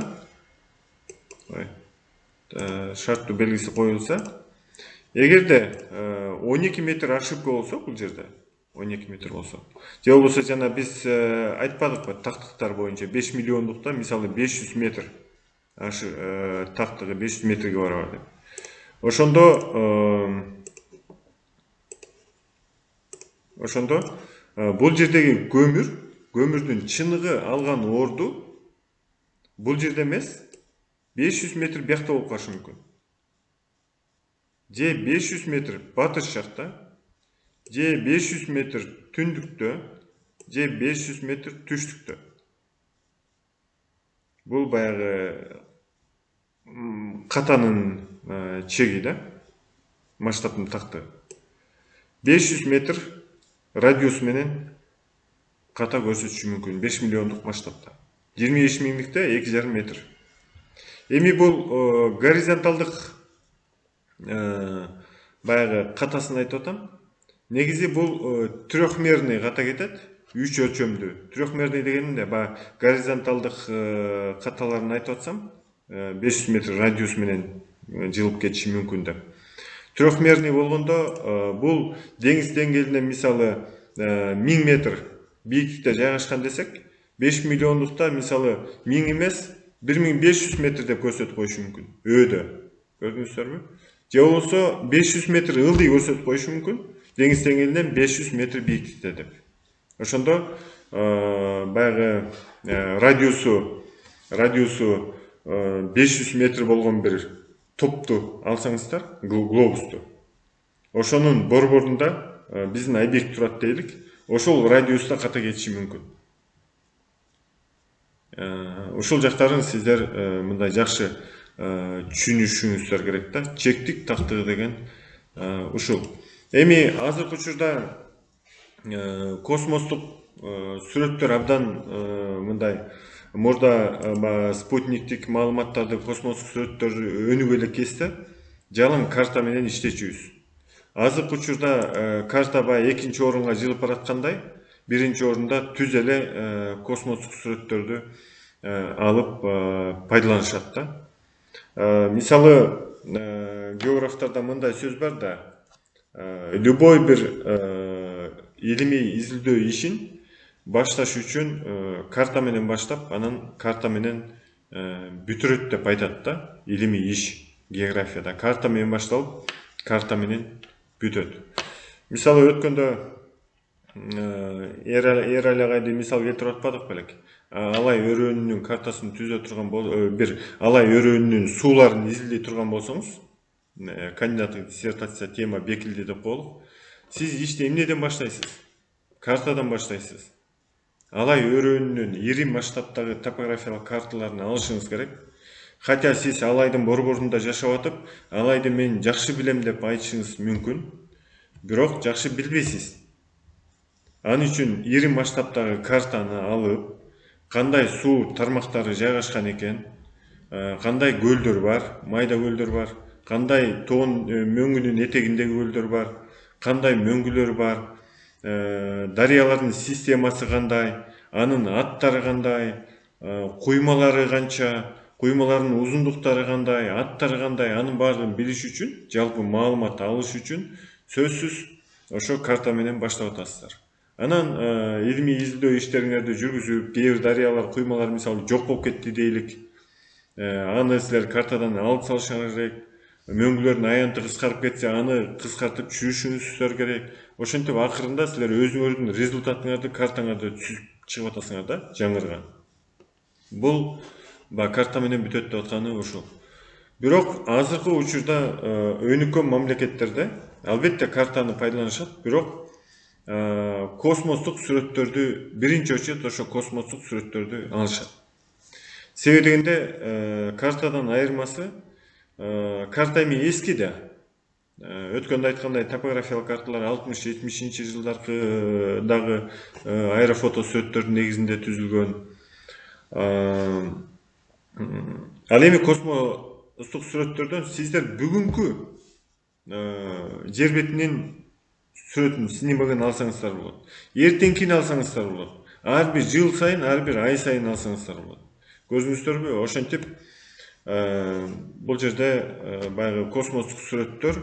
эгерде 12 метр ошибка болсо, бул жерде 12 метр болсо, же болбосо жана биз айтпадыкпы, тактыктар боюнча 5 миллиондукта мисалы 500 метр тактыгы 500 метрге барабар деп. Ошондо бул жердеги көмүрдүн чыныгы алган орду бул жерде эмес, 500 метр биякта болуп калышы мүмкүн. Же 500 метр батыш жакта, же 500 метр түндүктө, же 500 метр түштүктө. Бул баягы катанын чеги да, масштабтын такты. 500 метр радиус менен ката көрсөтүшү мүмкүн 5 миллиондук масштабта. 25 миңдикте 2,5 метр. Эми бул горизонталдык баягы катасын айтып атам. Негизи бул трехмерный ката кетет, 3 өлчөмдүү. Трехмерный дегенде баягы горизонталдык каталарын айтып атсам, 500 метр радиус менен жылып кетиши мүмкүн деп. Трехмерный болгондо бул деңиз деңгээлинен мисалы 1000 метр бийиктикте жайгашкан десек, 5 миллиондукта мисалы 1000 эмес, 1500 метр деп көрсөтүп коюшу мүмкүн. Өйдө. Көрдүңүздөрбү? Же болбосо 500 метр ылдый көрсөтүп коюшу мүмкүн. Деңиз деңгээлинен 500 метр бийиктикте деп. Ошондо баягы радиусу 500 метр болгон бир топту алсаңыздар, глобусту. Ошонун борборунда биздин объект турат дейлик. Ошол радиуста ката кетиши мүмкүн. Ушул жактарын сиздер мындай жакшы түшүнүшүңүздөр керек да. Чектик тактыгы деген ушул. Эми азыркы учурда космостук сүрөттөр абдан мындай мурда спутниктик маалыматтарды, космостук сүрөттөрдү өнүгө эле кесте жалаң карта менен иштечүбүз. Азыркы учурда карта баягы экинчи орунга жылып бараткандай, биринчи орунда түз эле космостук сүрөттөрдү алып пайдаланышат да. Мисалы географтарда мындай сөз бар да, любой бир илимий изилдөө ишин башташ үчүн карта менен баштап, анан карта менен бүтүрөт деп айтат да. Илимий иш географияда карта менен башталып, карта менен бүтөт. Мисалы өткөндө Эрали агайды мисал келтирип атпадык белек. Алай өрөөнүнүн картасын түзө турган бир Алай өрөөнүнүн сууларын изилдей турган болсоңуз, кандидаттык диссертация тема бекилди деп коелук. Сиз ишти эмнеден баштайсыз? Картадан баштайсыз. Алай өрөөнүнүн ири масштабтагы топографиялык карталарын алышыңыз керек. Хотя сиз Алайдын борборунда жашап атып, Алайды мен жакшы билем деп айтышыңыз мүмкүн, бирок жакшы билбейсиз. Анын үчүн ири масштабтагы картаны алып, кандай суу тармактары жайгашкан экен, кандай көлдөр бар, майда көлдөр бар, кандай тоон мөңгүнүн этегиндеги көлдөр бар, кандай мөңгүлөр бар, дарыялардын системасы кандай, анын аттары кандай, куймалары канча, куймалардын узундуктары кандай, аттары кандай, анын баардыгын билиш үчүн, жалпы маалымат алыш үчүн сөзсүз ошо карта менен баштап атасыздар. Анан илимий изилдөө иштериңерди жүргүзүп, кээ бир дарыялар, куймалар мисалы жок болуп кетти дейлик. Аны силер картадан алып салышыңар керек. Мөңгүлөрдүн аянты кыскарып кетсе, аны кыскартып түшүрүшүңүз керек. Ошентип акырында силер өзүңөрдүн результатыңарды, картаңарды түзүп чыгып атасыңар да, жаңырган. Бул карта менен бүтөт деп атканы ушул. Бирок азыркы учурда өнүккөн мамлекеттерде албетте картаны пайдаланышат, бирок космостук сүрөттөрдү биринчи очередь ошо космостук сүрөттөрдү алышат. Себеби дегенде картадан айырмасы, карта эми эски да. Өткөндө айткандай топографиялык карталар 60-70 жылдары дагы аэрофото сүрөттөрдүн негизинде түзүлгөн. Ал эми космостук сүрөттөрдөн сиздер бүгүнкү жер бетинин сүрөтүн, снимогун алсаңыздар болот. Эртеңкини алсаңыздар болот. Ар бир жыл сайын, ар бир ай сайын алсаңыздар болот. Көрдүңүздөрбү? Ошентип бул жерде баягы космостук сүрөттөр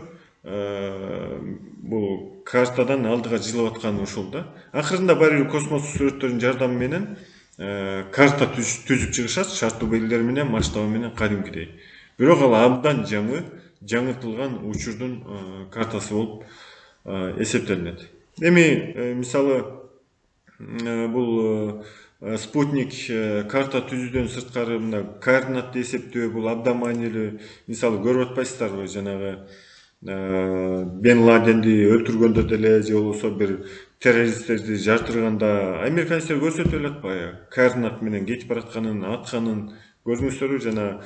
бул картадан алдыга жылып атканы ушул да. Акырында баары космостук сүрөттөрдүн жардамы менен карта түзүп чыгышат, шарттуу белгилери менен, масштабы менен кадимкидей. Бирок ал абдан жаңыртылган учурдун картасы болуп эсептелинет. Эми мисалы бул спутник карта түзүүдөн сырткары мына координатты эсептөө бул абдан маанилүү. Мисалы көрүп атпайсыздарбы, жанагы Бен Ладенди өлтүргөндө деле же болбосо бир террористтерди жартырганда американецтер көрсөтүп эле координат менен кетип баратканын, атканын көрдүңүздөрбү? Жана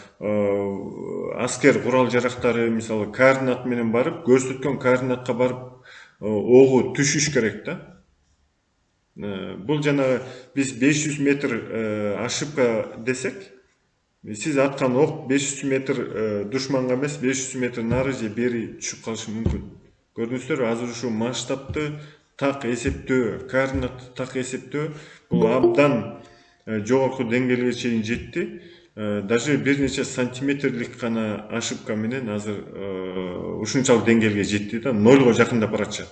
аскер курал жарактары мисалы координат менен барып, көрсөткөн координатка барып огу түшүш керек да. Бул жанагы биз 500 метр ошибка десек, сиз аткан ок 500 метр душманга эмес, 500 метр нары же бери түшүп калышы мүмкүн. Көрдүңүздөрбү? Азыр ушу масштабты так эсептөө, координатты так эсептөө бул абдан жогорку деңгээлге чейин жетти. Даже бир нече сантиметрлик гана ошибка менен азыр ушунчалык деңгээлге жетти да, 0го жакындап баратышат.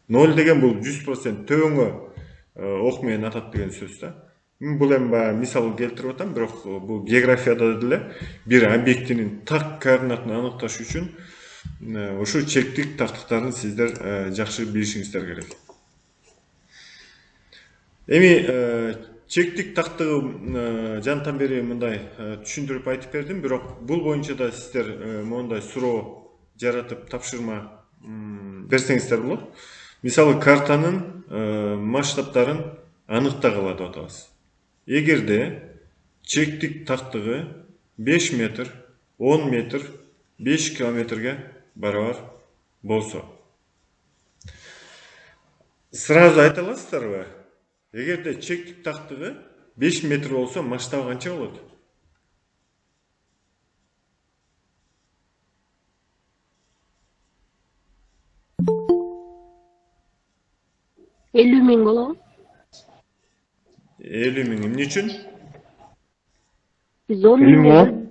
0 деген бул 100% төбөңө ок менен атат деген сөз да. Бул эми мисал келтирип атам, бирок бул географияда деле бир объектинин так координатын аныкташ үчүн ушу чектик тактыктарын сиздер жакшы билишиңиздер керек. Эми чектик тактыгы жантан бери мындай түшүндүрүп айтып бердим, бирок бул боюнча да сиздер мондай суроо жаратып тапшырма берсеңиздер болот. Мисалы картанын масштабтарын аныктагыла деп атабыз. Эгерде чектик тактыгы 5 метр, 10 метр, 5 километрге барабар болсо. Сразу айта аласыздарбы? Эгерде чектик тактыгы 5 метр болсо, масштабы канча болот? $50.000 болобу? 50.000 эмне үчүн? Биз 10.000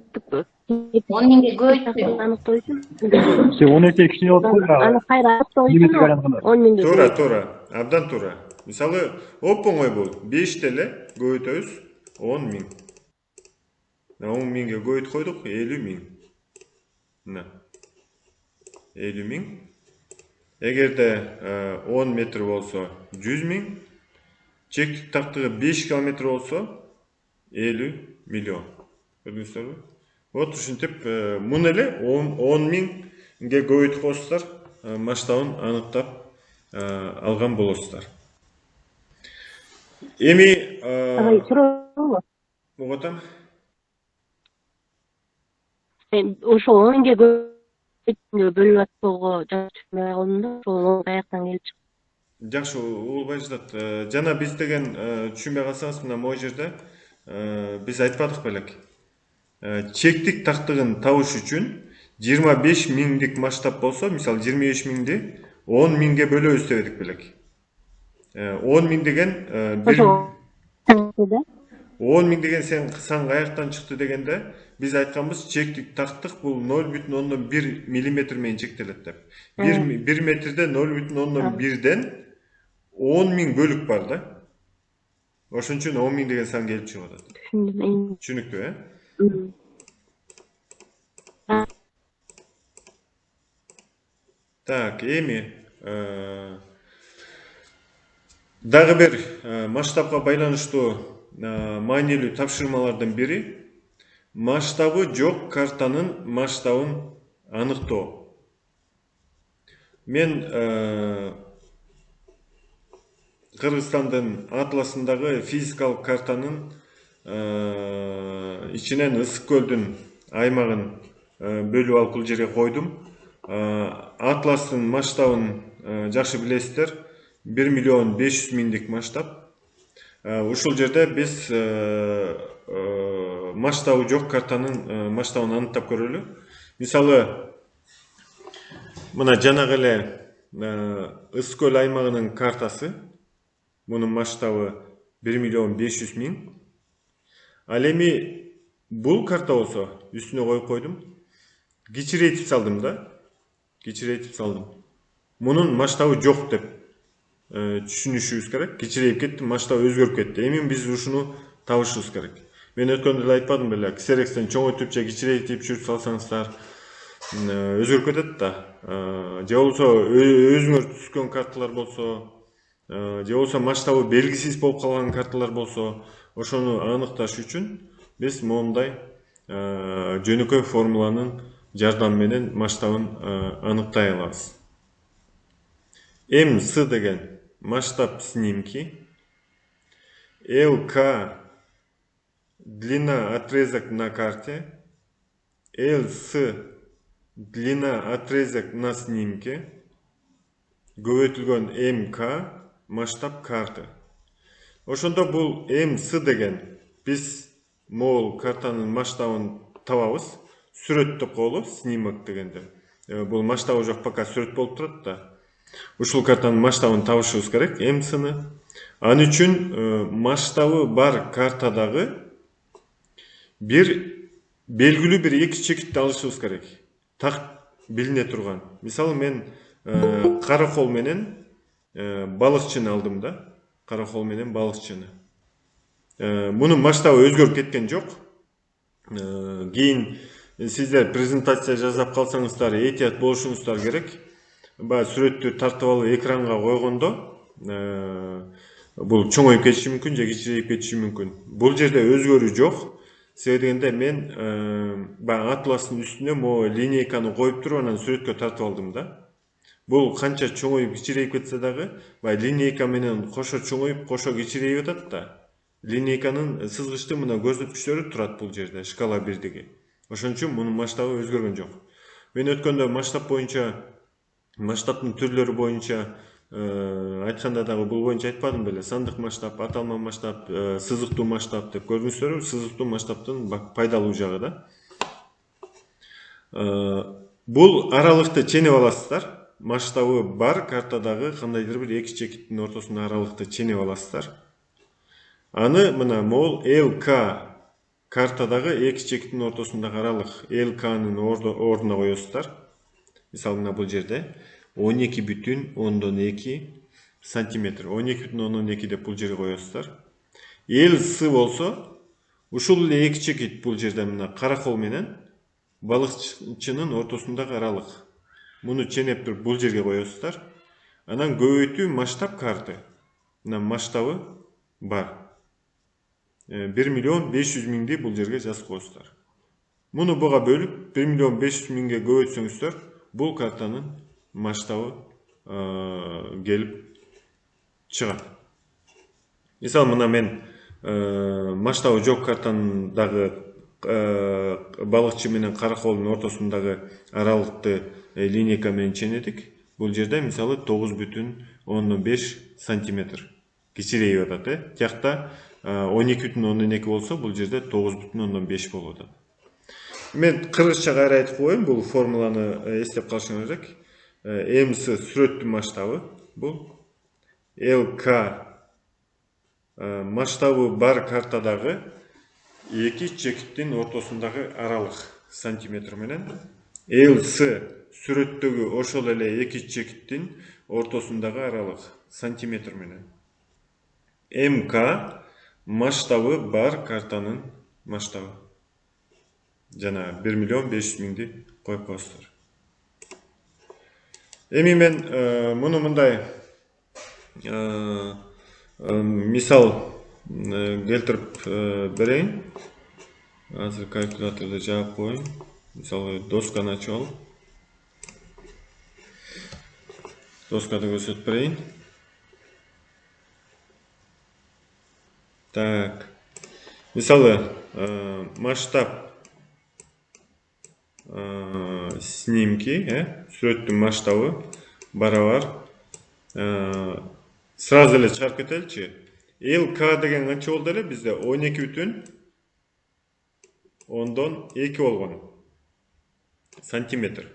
10.000 көбөйттүк аныктоо үчүн. Сен 12 киши болсо, Аны кайра аныктоо үчүн 10.000. Туура, абдан туура. Мисалы, оп-оңой бул. 5 теле көбөйтөбүз 10 миң. 10 миңге көбөйт койдук 50 миң. Мына 50 миң. Эгерде 10 метр болсо 100 миң, чектик тактыгы 5 километр болсо 50 миллион. Көрдүңүздөрбү? Вот ушинтип муну эле 10 миңге көбөйтүп коесуздар, масштабын аныктап алган болосуздар. Эми суроо угутам. ошо 10 миңге бөлүп аткого түшүнбөй калдым да, ошол каяктан келип чыкты. Жакшы, улбай жатат. Жана биз деген түшүнбөй калсаңыз, мына могу жерде биз айтпадык белек. Чектик тактыгын табыш үчүн 25 миңдик масштаб болсо, мисалы 25 миңди 10 миңге бөлөбүз дебедик белек. 10 миң деген 10 миң деген сан каяктан чыкты дегенде, биз айтканбыз чектик тактык бул 0,1 миллиметр менен чектелет деп. 1 метрде 0,1ден 10 миң бөлүк бар да. Ошон үчүн 10 миң деген сан келип чыгып атат. Түшүнүктүү, Так, эми дагы бир масштабка байланыштуу маанилүү тапшырмалардын бири масштабы жок картанын масштабын аныктоо. Мен Кыргызстандын атласындагы физикалык картанын ичинен Ысык көлдүн аймагын бөлүп алып бул жерге койдум. Атластын масштабын жакшы билесиздер, 1 миллион 500 миңдик масштаб. Ушул жерде биз масштабы жок картанын масштабын аныктап көрөлү. Мисалы, мына жанагы эле Ысык көл аймагынын картасы. Мунун масштабы 1 миллион 500 миң. Ал эми бул карта болсо үстүнө коюп койдум. Кичирейтип салдым да. Кичирейтип салдым. Мунун масштабы жок деп түшүнүшүбүз керек. Кичирейип кетти, масштабы өзгөрүп кетти. Эми биз ушуну табышыбыз керек. Мен өткөндө эле айтпадым беле, Xerex'тен чоңойтуп же кичирейтип жүрүп салсаңыздар өзгөрүп кетет да. Же болсо өзүңөр түзгөн карталар болсо, же болсо масштабы белгисиз болуп калган карталар болсо, ошону аныкташ үчүн биз моундай жөнөкөй формуланын жардамы менен масштабын аныктай алабыз. МС деген масштаб снимки, ЛК длина отрезок на карте, ЛС длина отрезок на снимке, көбөйтүлгөн МК масштаб карты. Ошондо бул МС деген биз могул картанын масштабын табабыз. Сүрөт деп коелу, снимок дегенде. Бул масштабы жок, пока сүрөт болуп турат да. Ушул картанын масштабын табышыбыз керек, МСны. Ал үчүн масштабы бар картадагы бир белгилүү бир эки чекитти алышыбыз керек. Так билине турган. Мисалы, мен каракол менен балыкчыны алдым да. Каракол менен балыкчыны. Мунун масштабы өзгөрүп кеткен жок. Кийин сиздер презентация жасап калсаңыздар, этият болушуңуздар керек. Баягы сүрөттү тартып алып экранга койгондо бул чоңоюп кетиши мүмкүн же кичирейип кетиши мүмкүн. Бул жерде өзгөрүү жок. Себеби дегенде мен баягы атластын үстүнө могу линейканы коюп туруп анан сүрөткө тартып алдым да. Бул канча чоңоюп кичирейип кетсе дагы, баягы линейка менен кошо чоңоюп, кошо кичирейип атат да. Линейканын сызгычтын мына көрсөткүчтөрү турат бул жерде, шкала бирдиги. Ошон үчүн мунун масштабы өзгөргөн жок. Мен өткөндө масштаб боюнча, масштабтын түрлөрү боюнча айтканда дагы бул боюнча айтпадым беле? Сандык масштаб, аталма масштаб, сызыктуу масштаб деп көрдүңүздөрбү? Сызыктуу масштабтын пайдалуу жагы да. Бул аралыкты ченеп аласыздар. Масштабы бар картадагы кандайдыр бир эки чекиттин ортосунда аралыкты ченеп аласыздар. Аны мына могул ЛК картадагы эки чекиттин ортосундагы аралык ЛКнын ордуна коесуздар. Мисалы, мына бул жерде 12,2 сантиметр. 12,2 деп бул жерге коесуздар. Эл С болсо, ушул эле эки чекит бул жерде мына каракол менен балыкчынын ортосундагы аралык. Муну ченеп туруп бул жерге коесуздар. Анан көбөйтүү масштаб карты. Мына масштабы бар. 1.500.000 бул жерге жазып коесуздар. Муну буга бөлүп 1.500.000 көбөйтсөңүздөр, бул картанын масштабы келип чыгат. Мисалы мына мен масштабы жок картандагы балыкчы менен караколдун ортосундагы аралыкты линейка менен ченедик. Бул жерде мисалы 9,5 сантиметр кичирейип атат. Тиякта 12,2 болсо, бул жерде 9,5 болуп атат. Мен кыргызча кайра айтып коеюн, бул формуланы эстеп калышыңар керек. МС сүрөттүн масштабы, бул ЛК масштабы бар картадагы эки чекиттин ортосундагы аралык сантиметр менен, ЛС сүрөттөгү ошол эле эки чекиттин ортосундагы аралык сантиметр менен, МК масштабы бар картанын масштабы. Жана 1.500.000 коюп коесуздар. Эми мен муну мындай мисал келтирип берейин. Азыр калькуляторду жаап коеюн. Мисалы досканы ачып алып, доскада көрсөтүп берейин. Так. Мисалы масштаб снимки, сүрөттүн масштабы барабар. Сразу эле чыгарып кетеличи. ЛК деген канча болду эле бизде? 12,2 болгон сантиметр.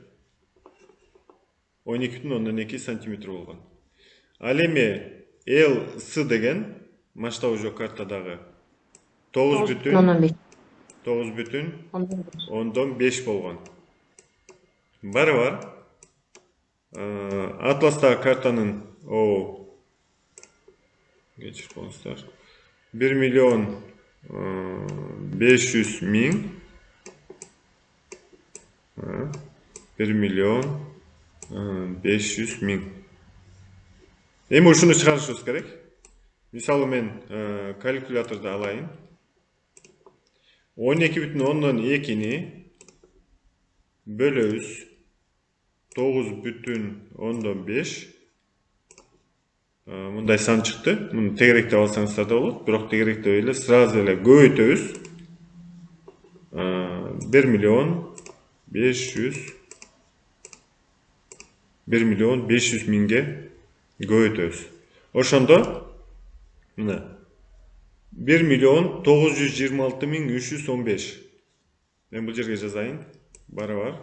12,2 сантиметр болгон. Ал эми ЛС деген масштабы жок картадагы 9,5 болгон. Барабар. Атластагы картанын geçir konuslar 1.500.000 1.500.000. Эми ушуну чыгарышыбыз керек. Мисалы мен калькуляторду алайын. 12,2 бөлөбүз 9,5. Мындай сан чыкты. Муну тегеректеп алсаңыздар да болот, бирок тегеректеп эле сразу эле көбөйтөбүз. 1.500.000 көбөйтөбүз. Ошондо мына 1.926.315. Мен бул жерге жазайын. Барабар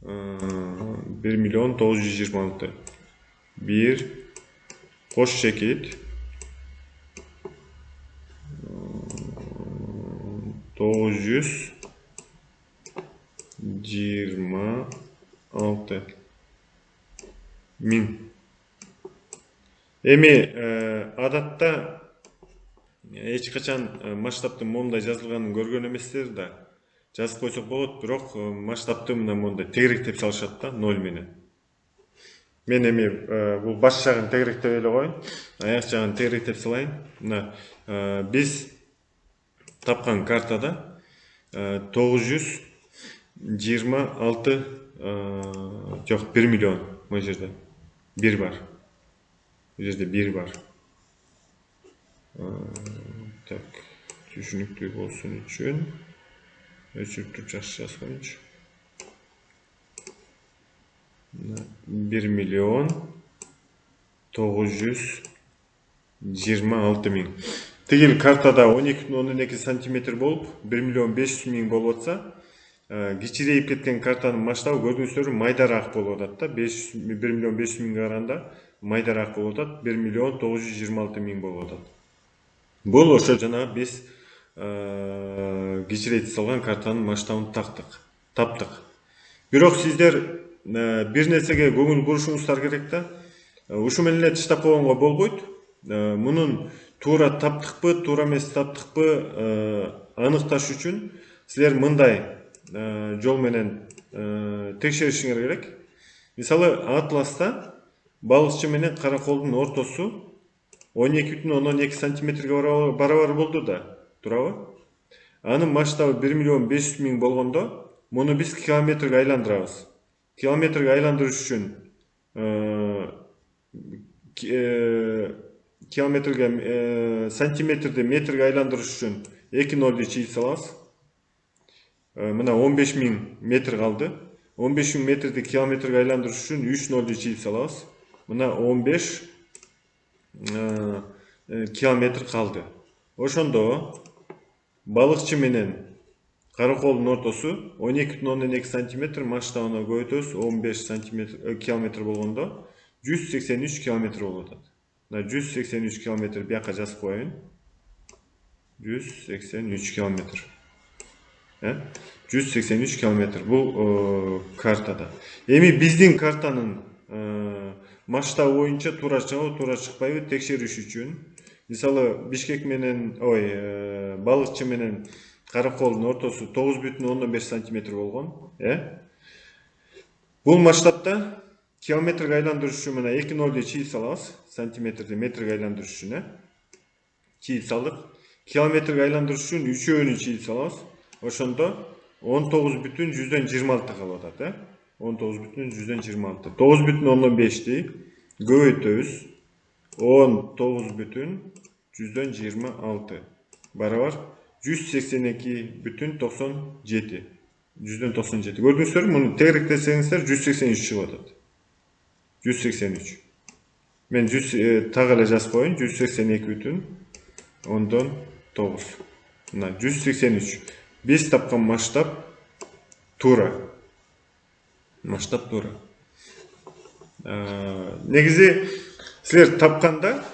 1.926. 1 кош чекит 926 миң. Эми адатта эч качан масштабтын мондай жазылганын көргөн эмессиздер да. Жазып койсок болот, бирок масштабты мына мондай тегеректеп салышат да, 0 менен. Мен эми бул баш жагын тегеректеп эле коеюн, аяк жагын тегеректеп салайын. Мына биз тапкан картада 926 жок 1 миллион мына жерде 1 бар. Бул жерде 1 бар. Так, түшүнүктүү болсун үчүн өчүрүп туруп жакшы жазып коеюнчу. 1.926.000. Тигил картада 12,2 сантиметр болуп, 1.500.000 болуп атса, кичирейип кеткен картанын масштабы көрдүңүздөр майдараак болуп атат да. 1.500.000 караганда майдараак болуп атат, 1.926.000 болуп атат. Бул ошо жана биз кичирейтип салган картанын масштабын таптык. Бирок сиздер бир нерсеге көңүл бурушуңуздар керек да. Ушу менен эле таштап койгонго болбойт. Мунун туура таптыкпы, туура эмес таптыкпы аныкташ үчүн силер мындай жол менен текшеришиңер керек. Мисалы, Атласта балыкчы менен караколдун ортосу 12,12 сантиметрге барабар болду да, туурабы? Анын масштабы 1,5 миллион болгондо, муну биз километрге айландырабыз. Километрге айландырыш үчүн километрге сантиметрди метрге айландырыш үчүн 2 нолду чийип салабыз. Мына 15.000 метр калды. 15.000 метрди километрге айландырыш үчүн 3 нолду чийип салабыз. Мына 15 километр калды. Ошондо балыкчы менен караколдун ортосу 12,2 сантиметр, масштабына көбөйтөбүз 15 километр болгондо 183 километр болуп атат. 183 километр бияка жазып коеюн. 183 километр. 183 километр бул картада. Эми биздин картанын масштабы боюнча туура чыгабы, туура чыкпайбы текшериш үчүн, мисалы, Бишкек менен, балыкчы менен караколдун ортосу 9,5 сантиметр болгон. Бул масштабта километрге айландырыш үчүн мына 2 нолду чийип салабыз, сантиметрди метрге айландырыш үчүн, чийип салдык. Километрге айландырыш үчүн 3-өөнү чийип салабыз. Ошондо 19,26 калып атат, 19,26. 9,5-ти көбөйтөбүз. 19,26 барабар 182,97. 197. Көрдүңүздөр, муну тегеректесеңиздер 183 чыгып атат. 183. Мен так эле жазып коеюн, 182,9. Мына 183. Биз тапкан масштаб туура. Масштаб туура. Негизи силер тапканда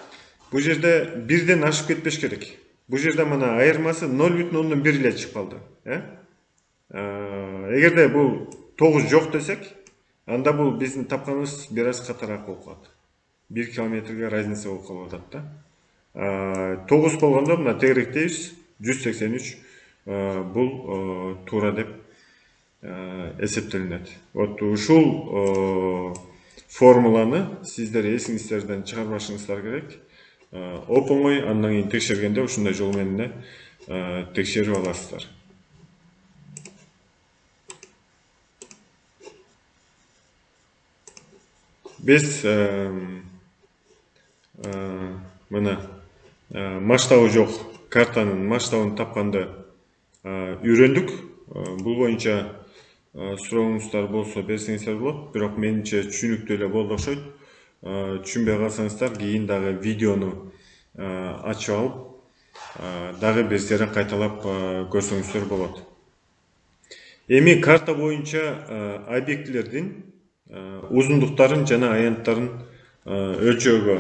бул жерде бирден ашып кетпеш керек. Бул жерде мына айырмасы 0,1 эле чыгып калды. Эгерде бул 9 жок десек, анда бул биздин тапканыбыз бир аз катараак болуп калат. 1 километрге разница болуп калып атат да. 9 болгондо мына тегеректейбиз 183 бул туура деп эсептелинет. Вот ушул формуланы сиздер эсиңиздерден чыгарбашыңыздар керек. Оп-оңой андан кийин текшергенде ушундай жол менен текшерип аласыздар. Биз мына масштабы жок картанын масштабын тапканды үйрөндүк. Бул боюнча сурооңуздар болсо берсеңиздер болот, бирок менимче түшүнүктүү эле болду окшойт. Түшүнбөй калсаңыздар кийин дагы видеону ачып алып, дагы бир сере кайталап көрсөңүздөр болот. Эми карта боюнча объектилердин узундуктарын жана аянттарын өлчөөгө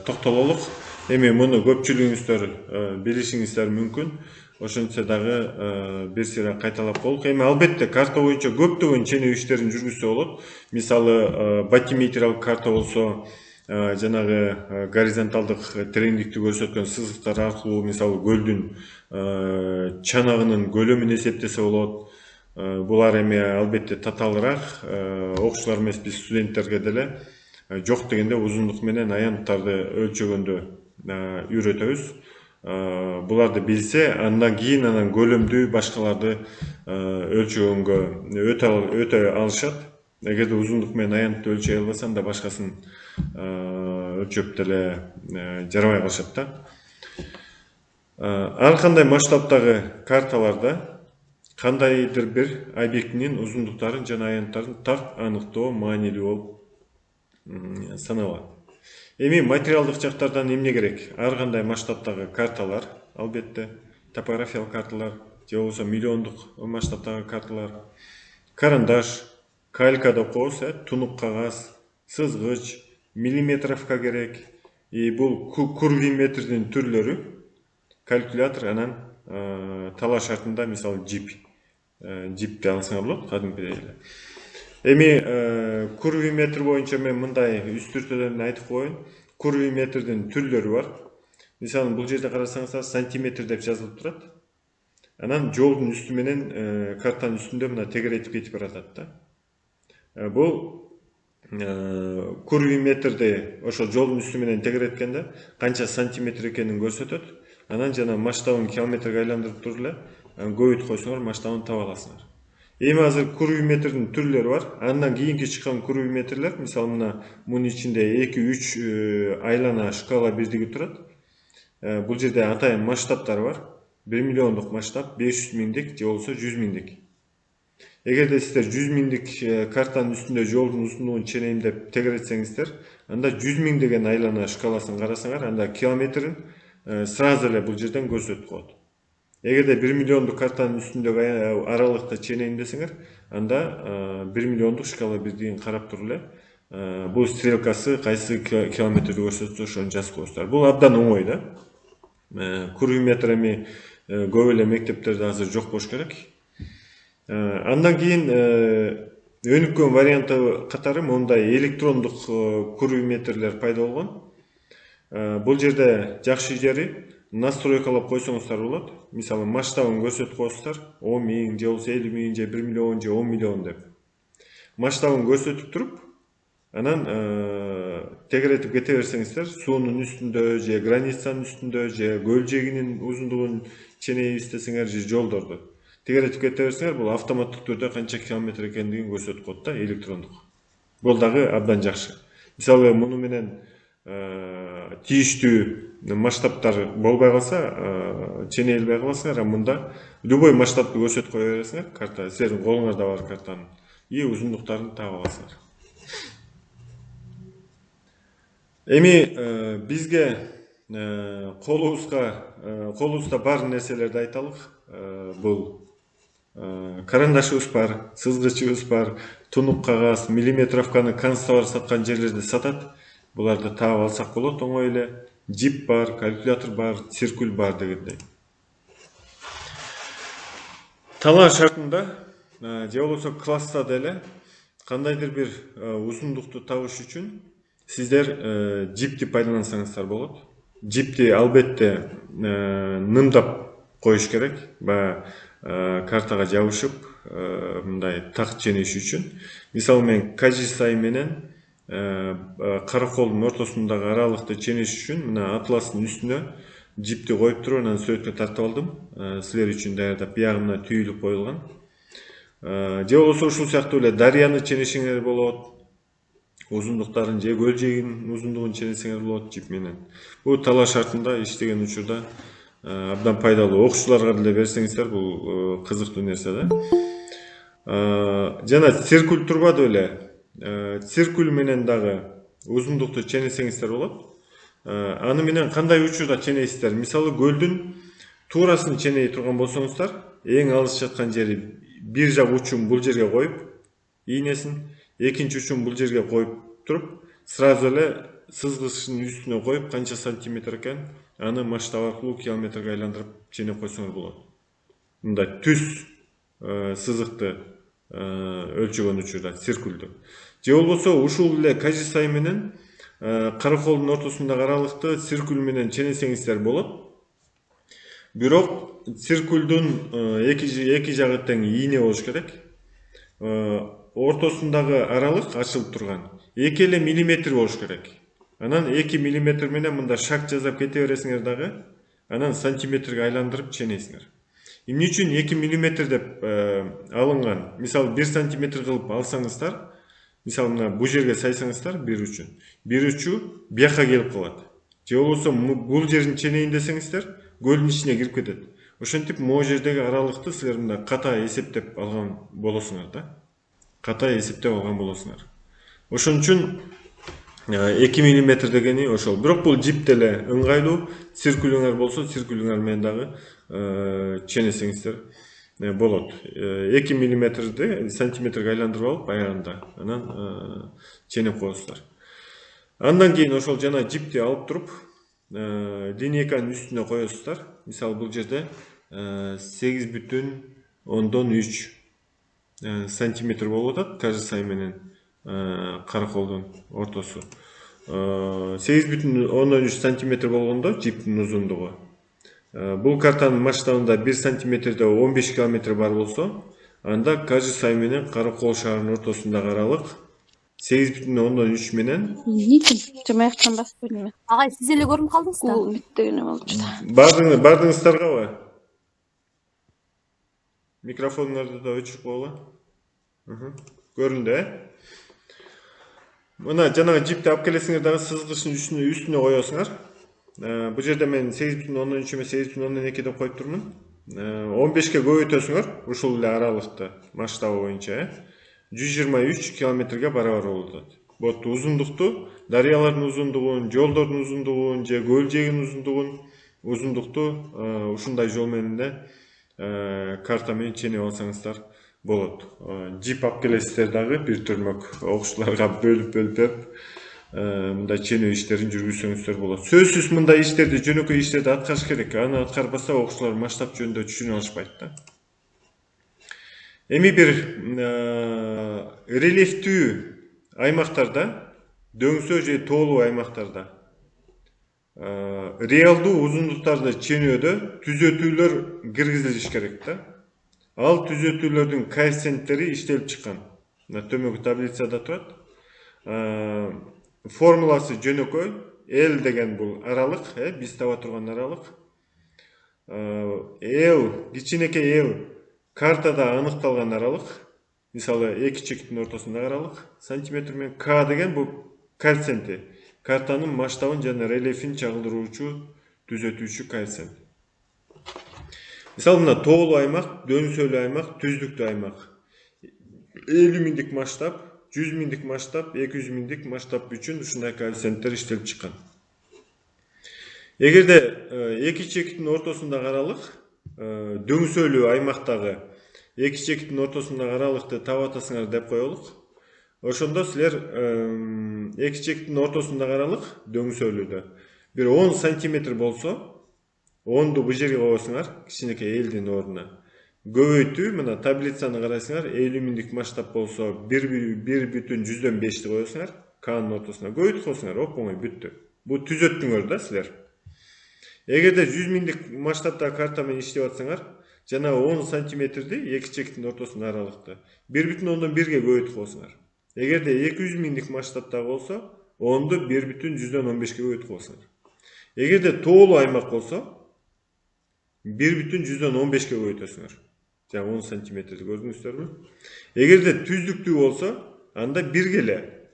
токтололук. Эми муну көпчүлүгүңүздөр билишиңиздер мүмкүн. Ошентсе дагы бир сыйра кайталап коелук. Эми албетте карта боюнча көптөгөн ченек иштерин жүргүзсө болот. Мисалы, батиметриялык карта болсо, жанагы горизонталдык тереңдикти көрсөткөн сызыктар аркылуу, мисалы, көлдүн чанагынын көлөмүн эсептесе болот. Булар эми албетте татаалыраак, окуучулар эмес биз студенттерге деле жок дегенде узундук менен аянттарды өлчөгөндө үйрөтөбүз. Буларды билсе, андан кийин анан көлөмдү башкаларды өлчөгөнгө өтө алышат. Эгерде узундук менен аянтты өлчөй албаса, анда башкасын өлчөп деле жарабай калышат да. Ар кандай масштабтагы карталарда кандайдыр бир объектинин узундуктарын жана аянттарын так аныктоо маанилүү болуп саналат. Эми материалдык жактардан эмне керек? Ар кандай масштабтагы карталар, албетте, топографиялык карталар, же болбосо миллиондук масштабтагы карталар, карандаш, калька деп коебуз, тунук кагаз, сызгыч, миллиметровка керек. Бул курвиметрдин түрлөрү, калькулятор, анан талаш шартында, мисалы, жип. Жипти алсаңар болот, кадимкидей эле. Эми курби метр боюнча мен мындай үстүртөлөрүн айтып коеюн. Курби метрдин түрлөрү бар. Мисалы бул жерде карасаңыздар сантиметр деп жазылып турат. Анан жолдун үстү менен картанын үстүндө мына тегеретип кетип баратат да. Бул курби метрди ошо жолдун үстү менен тегереткенде канча сантиметр экенин көрсөтөт. Анан жана масштабын километрге айландырып туруп эле көбөйтүп койсоңор масштабын таба аласыңар. Эми азыр курби метрдин түрлөрү бар. Андан кийинки чыккан курби метрлер, мисалы мына мунун ичинде 2-3 айлана шкала бирдиги турат. Бул жерде атайын масштабтары бар. 1 миллиондук масштаб, 500 миңдик же болбосо 100 миңдик. Эгерде сиздер 100 миңдик картанын үстүндө жолдун узундугун ченейин деп тегеретсеңиздер, анда 100 миң деген айлана шкаласын карасаңар, анда километрин сразу эле бул жерден көрсөтүп коет. Эгерде 1 миллиондук картанын үстүндөгү аралыкты ченейин десеңер, анда 1 миллиондук шкала бирдигин карап туруп эле бул стрелкасы кайсы километрди көрсөтсө ошону жазып коесуздар. Бул абдан оңой да. Курби метр эми көп эле мектептерде азыр жок болуш керек. Андан кийин өнүккөн варианты катары мондай электрондук курби метрлер пайда болгон. Бул жерде жакшы жери настройкалап койсоңуздар болот. Мисалы масштабын көрсөтүп коесуздар, 10 миң же болбосо 50 миң же 1 миллион же 10 миллион деп. Масштабын көрсөтүп туруп, анан тегеретип кете берсеңиздер, суунун үстүндө же границанын үстүндө же көл жээгинин узундугун ченейбиз десеңер же жолдорду тегеретип кете берсеңер, бул автоматтык түрдө канча километр экендигин көрсөтүп коет да, электрондук. Бул дагы абдан жакшы. Мисалы муну менен тийиштүү масштабтар болбой калса, ченейилбей каласыңар, мында любой масштабты көрсөтүп кое бересиңер, карта силердин колуңарда бар картанын и узундуктарын таап аласыңар. Эми бизге колубузда бар нерселерди айталык. Бул карандашыбыз бар, сызгычыбыз бар, тунук кагаз, миллиметровканы канцтовар саткан жерлерде сатат. Буларды таап алсак болот оңой эле. Джип бар, калькулятор бар, циркуль бар дегендей. Талаа шартында же болбосо класста деле кандайдыр бир узундукту табыш үчүн сиздер джипти пайдалансаңыздар болот. Джипти албетте нымдап коюш керек. Баягы картага жабышып, мындай так ченеш үчүн. Мисалы мен кажисай менен караколдун ортосундагы аралыкты ченеш үчүн мына атластын үстүнө джипти коюп туруп, анан сүрөткө тартып алдым. Силер үчүн даярдап, биягы мына түйүлүп коюлган. Же болбосо ушул сыяктуу эле дарыяны ченешиңер болот. Узундуктарын же көл жээгинин узундугун ченесеңер болот джип менен. Бул талаа шартында иштеген учурда абдан пайдалуу. Окуучуларга деле берсеңиздер, бул кызыктуу нерсе да. Жана циркуль турбады беле. Циркуль менен дагы узундукту ченесеңиздер болот. Аны менен кандай учурда ченейсиздер? Мисалы көлдүн туурасын ченей турган болсоңуздар, эң алыс жаткан жери бир жак учун бул жерге коюп, ийнесин, экинчи учун бул жерге коюп туруп, сразу эле сызгычтын үстүнө коюп, канча сантиметр экен, аны масштаб аркылуу километрге айландырып ченеп койсоңор болот. Мындай түз сызыкты өлчөгөн учурда циркулду. Же болбосо ушул эле кажисай менен караколдун ортосундагы аралыкты циркуль менен ченесеңиздер болот. Бирок циркулдун эки жагы тең ийне болуш керек. Ортосундагы аралык ачылып турган 2 эле миллиметр болуш керек. Анан 2 миллиметр менен мында шаг жазап кете бересиңер дагы, анан сантиметрге айландырып ченесиңер. Эмне үчүн 2 миллиметр деп алынган? Мисалы 1 сантиметр кылып алсаңыздар, мисалы мына бул жерге сайсаңыздар бир учун. Бир учу бияка келип калат. Же болбосо бул жерин ченейин десеңиздер, көлдүн ичине кирип кетет. Ошентип могу жердеги аралыкты силер мында ката эсептеп алган болосуңар да. Ката эсептеп алган болосуңар. Ошон үчүн 2 миллиметр дегени ошол. Бирок бул джип деле ыңгайлуу. Циркулүңөр болсо, циркулүңөр менен дагы ченесеңиздер болот. 2 миллиметрди сантиметрге айландырып алып, баягында анан ченеп коесуздар. Андан кийин ошол жана джипти алып туруп, линейканын үстүнө коесуздар. Мисалы бул жерде 8,3 сантиметр болуп атат кажы сайы менен караколдун ортосу. 8,3 сантиметр болгондо жиптин узундугу. Бул картанын масштабында 1 сантиметрде 15 километр бар болсо, анда кажы сайы менен каракол шаарынын ортосундагы аралык 8,3 менен Жамайкадан басып көрдүм. Агай, сиз эле көрүнүп калдыңыз да? Бул биттегене болчу да. бардыңыздаргабы? Микрофондорду да өчүрүп койгула. Көрүндү, Мына жанагы жипти алып келесиңер дагы сызгычтын үстүнө коесуңар. Бул жерде мен 8,3 эмес 8,2 деп коюп турмун. 15ке көбөйтөсүңөр ушул эле аралыкты масштабы боюнча 123 километрге барабар болуп атат. Вот узундукту, дарыялардын узундугун, жолдордун узундугун же көл жээгинин узундукту ушундай жол менен эле карта менен ченеп алсаңыздар болот. Жип алып келесиздер дагы бир түрмөк окуучуларга бөлүп мындай ченөө иштерин жүргүзсөңүздөр болот. Сөзсүз мындай иштерди, жөнөкөй иштерди аткарыш керек. Аны аткарбаса окуучулар масштаб жөнүндө түшүнө алышпайт да. Эми бир рельефтүү аймактарда, дөңсөө же тоолуу аймактарда реалдуу узундуктарды ченөөдө түзөтүүлөр киргизилиш керек да. Ал түзөтүүлөрдүн коэффициенттери иштелип чыккан. Төмөнкү таблицада турат. Формуласы жөнөкөй. L деген бул аралык, биз таба турган аралык. L, кичинекей L картада аныкталган аралык. Мисалы, эки чекиттин ортосундагы аралык сантиметр менен K деген бул коэффициенти. Картанын масштабын жана рельефин чагылдыруучу түзөтүүчү коэффициент. Мисалы, мына тоолуу аймак, дөңсөлүү аймак, түздүктүү аймак. 50 миңдик масштаб, 100 миңдик масштаб, 200 миңдик масштаб үчүн ушундай коэффициенттер иштелип чыккан. Эгерде эки чекиттин ортосундагы аралык, дөңсөлүү аймактагы эки чекиттин ортосундагы аралыкты таап атасыңар деп коелук. Ошондо силер эки чекиттин ортосундагы аралык дөңсөлүүдө бир 10 сантиметр болсо, 10ду бул жерге коесуңар, кичинекей элдин ордуна. Көбөйтүү, мына таблицаны карайсыңар, 50 миңдик масштаб болсо 1,5 коесуңар, К'нын ортосуна көбөйтүп коесуңар, оңой бүттү. Бул түзөттүңөр да силер. Эгерде 100 миңдик масштабтагы карта менен иштеп атсаңар, жана 10 сантиметрди эки чекиттин ортосундагы аралыкты 1,1ге көбөйтүп коесуңар. Эгерде 200 миңдик масштабтагы болсо, 10ду 1,15ке көбөйтүп коесуңар. Эгерде тоолуу аймак болсо, 1,15ке көбөйтөсүңөр. Жана 10 сантиметрди көрдүңүздөрбү? Эгерде түздүктүү болсо, анда бирге эле.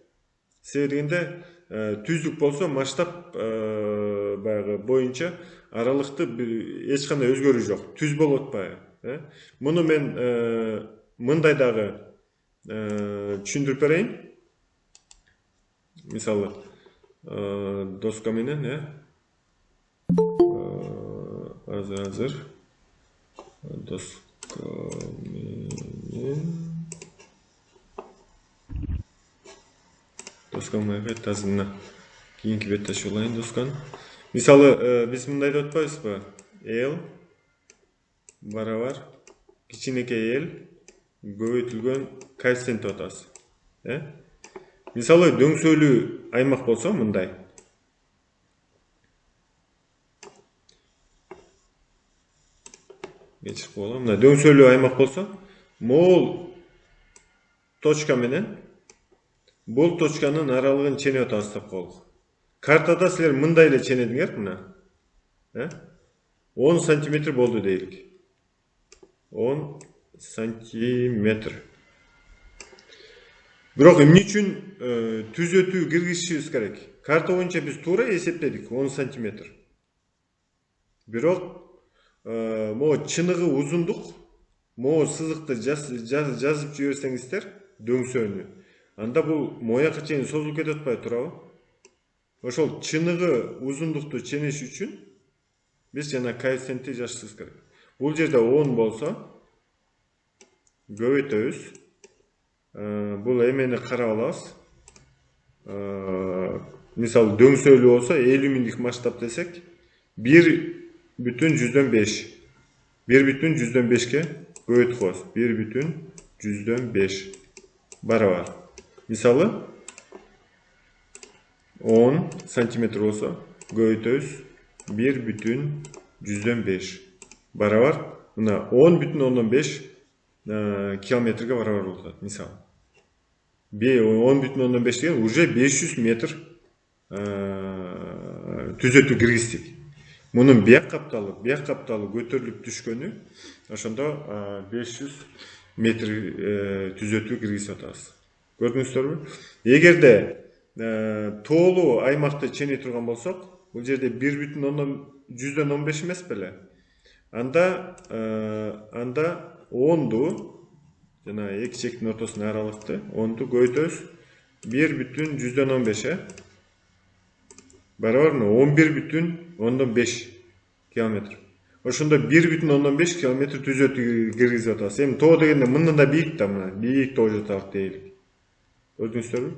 Себебинде түздүк болсо масштаб баягы боюнча аралыкты эч кандай өзгөрүү жок. Түз болот баягы. Муну мен мындай дагы түшүндүрүп берейин. Мисалы, доска менен, азыр доска менен тазына кийинки беттеш улайын досканы. Мисалы, биз мындай деп атпайбызбы? L барабар кичинекей L көбөйтүлгөн коэффициент деп атабыз. Мисалы, дөңсөлүү аймак болсо мындай. Geçip koyalım. Mına дөңсөлүү аймак болсо, могул точка менен бул точканын аралыгын ченеп атабыз деп коелук. Картада силер мындай эле ченедиңер, мына. 10 сантиметр болду дейли. 10 сантиметр. Бирок эмне үчүн түзөтүү киргизишибиз керек? Карта боюнча биз туура эсептедик 10 сантиметр. Бирок могу чыныгы узундук, могу сызыкты жазып жиберсеңиздер, дөңсөөнү. Анда бул моякка чейин созулуп кетип атпай турабы? Ошол чыныгы узундукту ченеш үчүн биз жана коэффициентти жазышыбыз керек. Бул жерде 10 болсо, көбөйтөбүз. Бул эмени карап алабыз. Мисалы, дөңсөлүү болсо 50 миңдик масштаб десек, 1,5. 1,5ке көбөйтүп коебуз. жүздөн 5 барабар. Мисалы 10 сантиметр болса, көбөйтөбүз 1,5 барабар. Мына 10,5 километрге барабар болот. Мисалы 10,5 деген уже 500 метр түзөтүү киргиздик. Мунун бияк капталы көтөрүлүп түшкөнү, ошондо 500 метр түзөтүү киргизип атабыз. Көрдүңүздөрбү? Эгерде тоолуу аймакты чене турган болсок, бул жерде 1,15 эмес беле? Анда 10ду жана эки чектин ортосуна аралыкты 10ду көбөйтөбүз 1,15 барабар 11,5 километр. Ошондо 1,15 километр түзөтүү киргизип атабыз. Эми тоо дегенде мындан да бийик да, мына бийик тоо жатабык дейли. Көрдүңүздөрбү?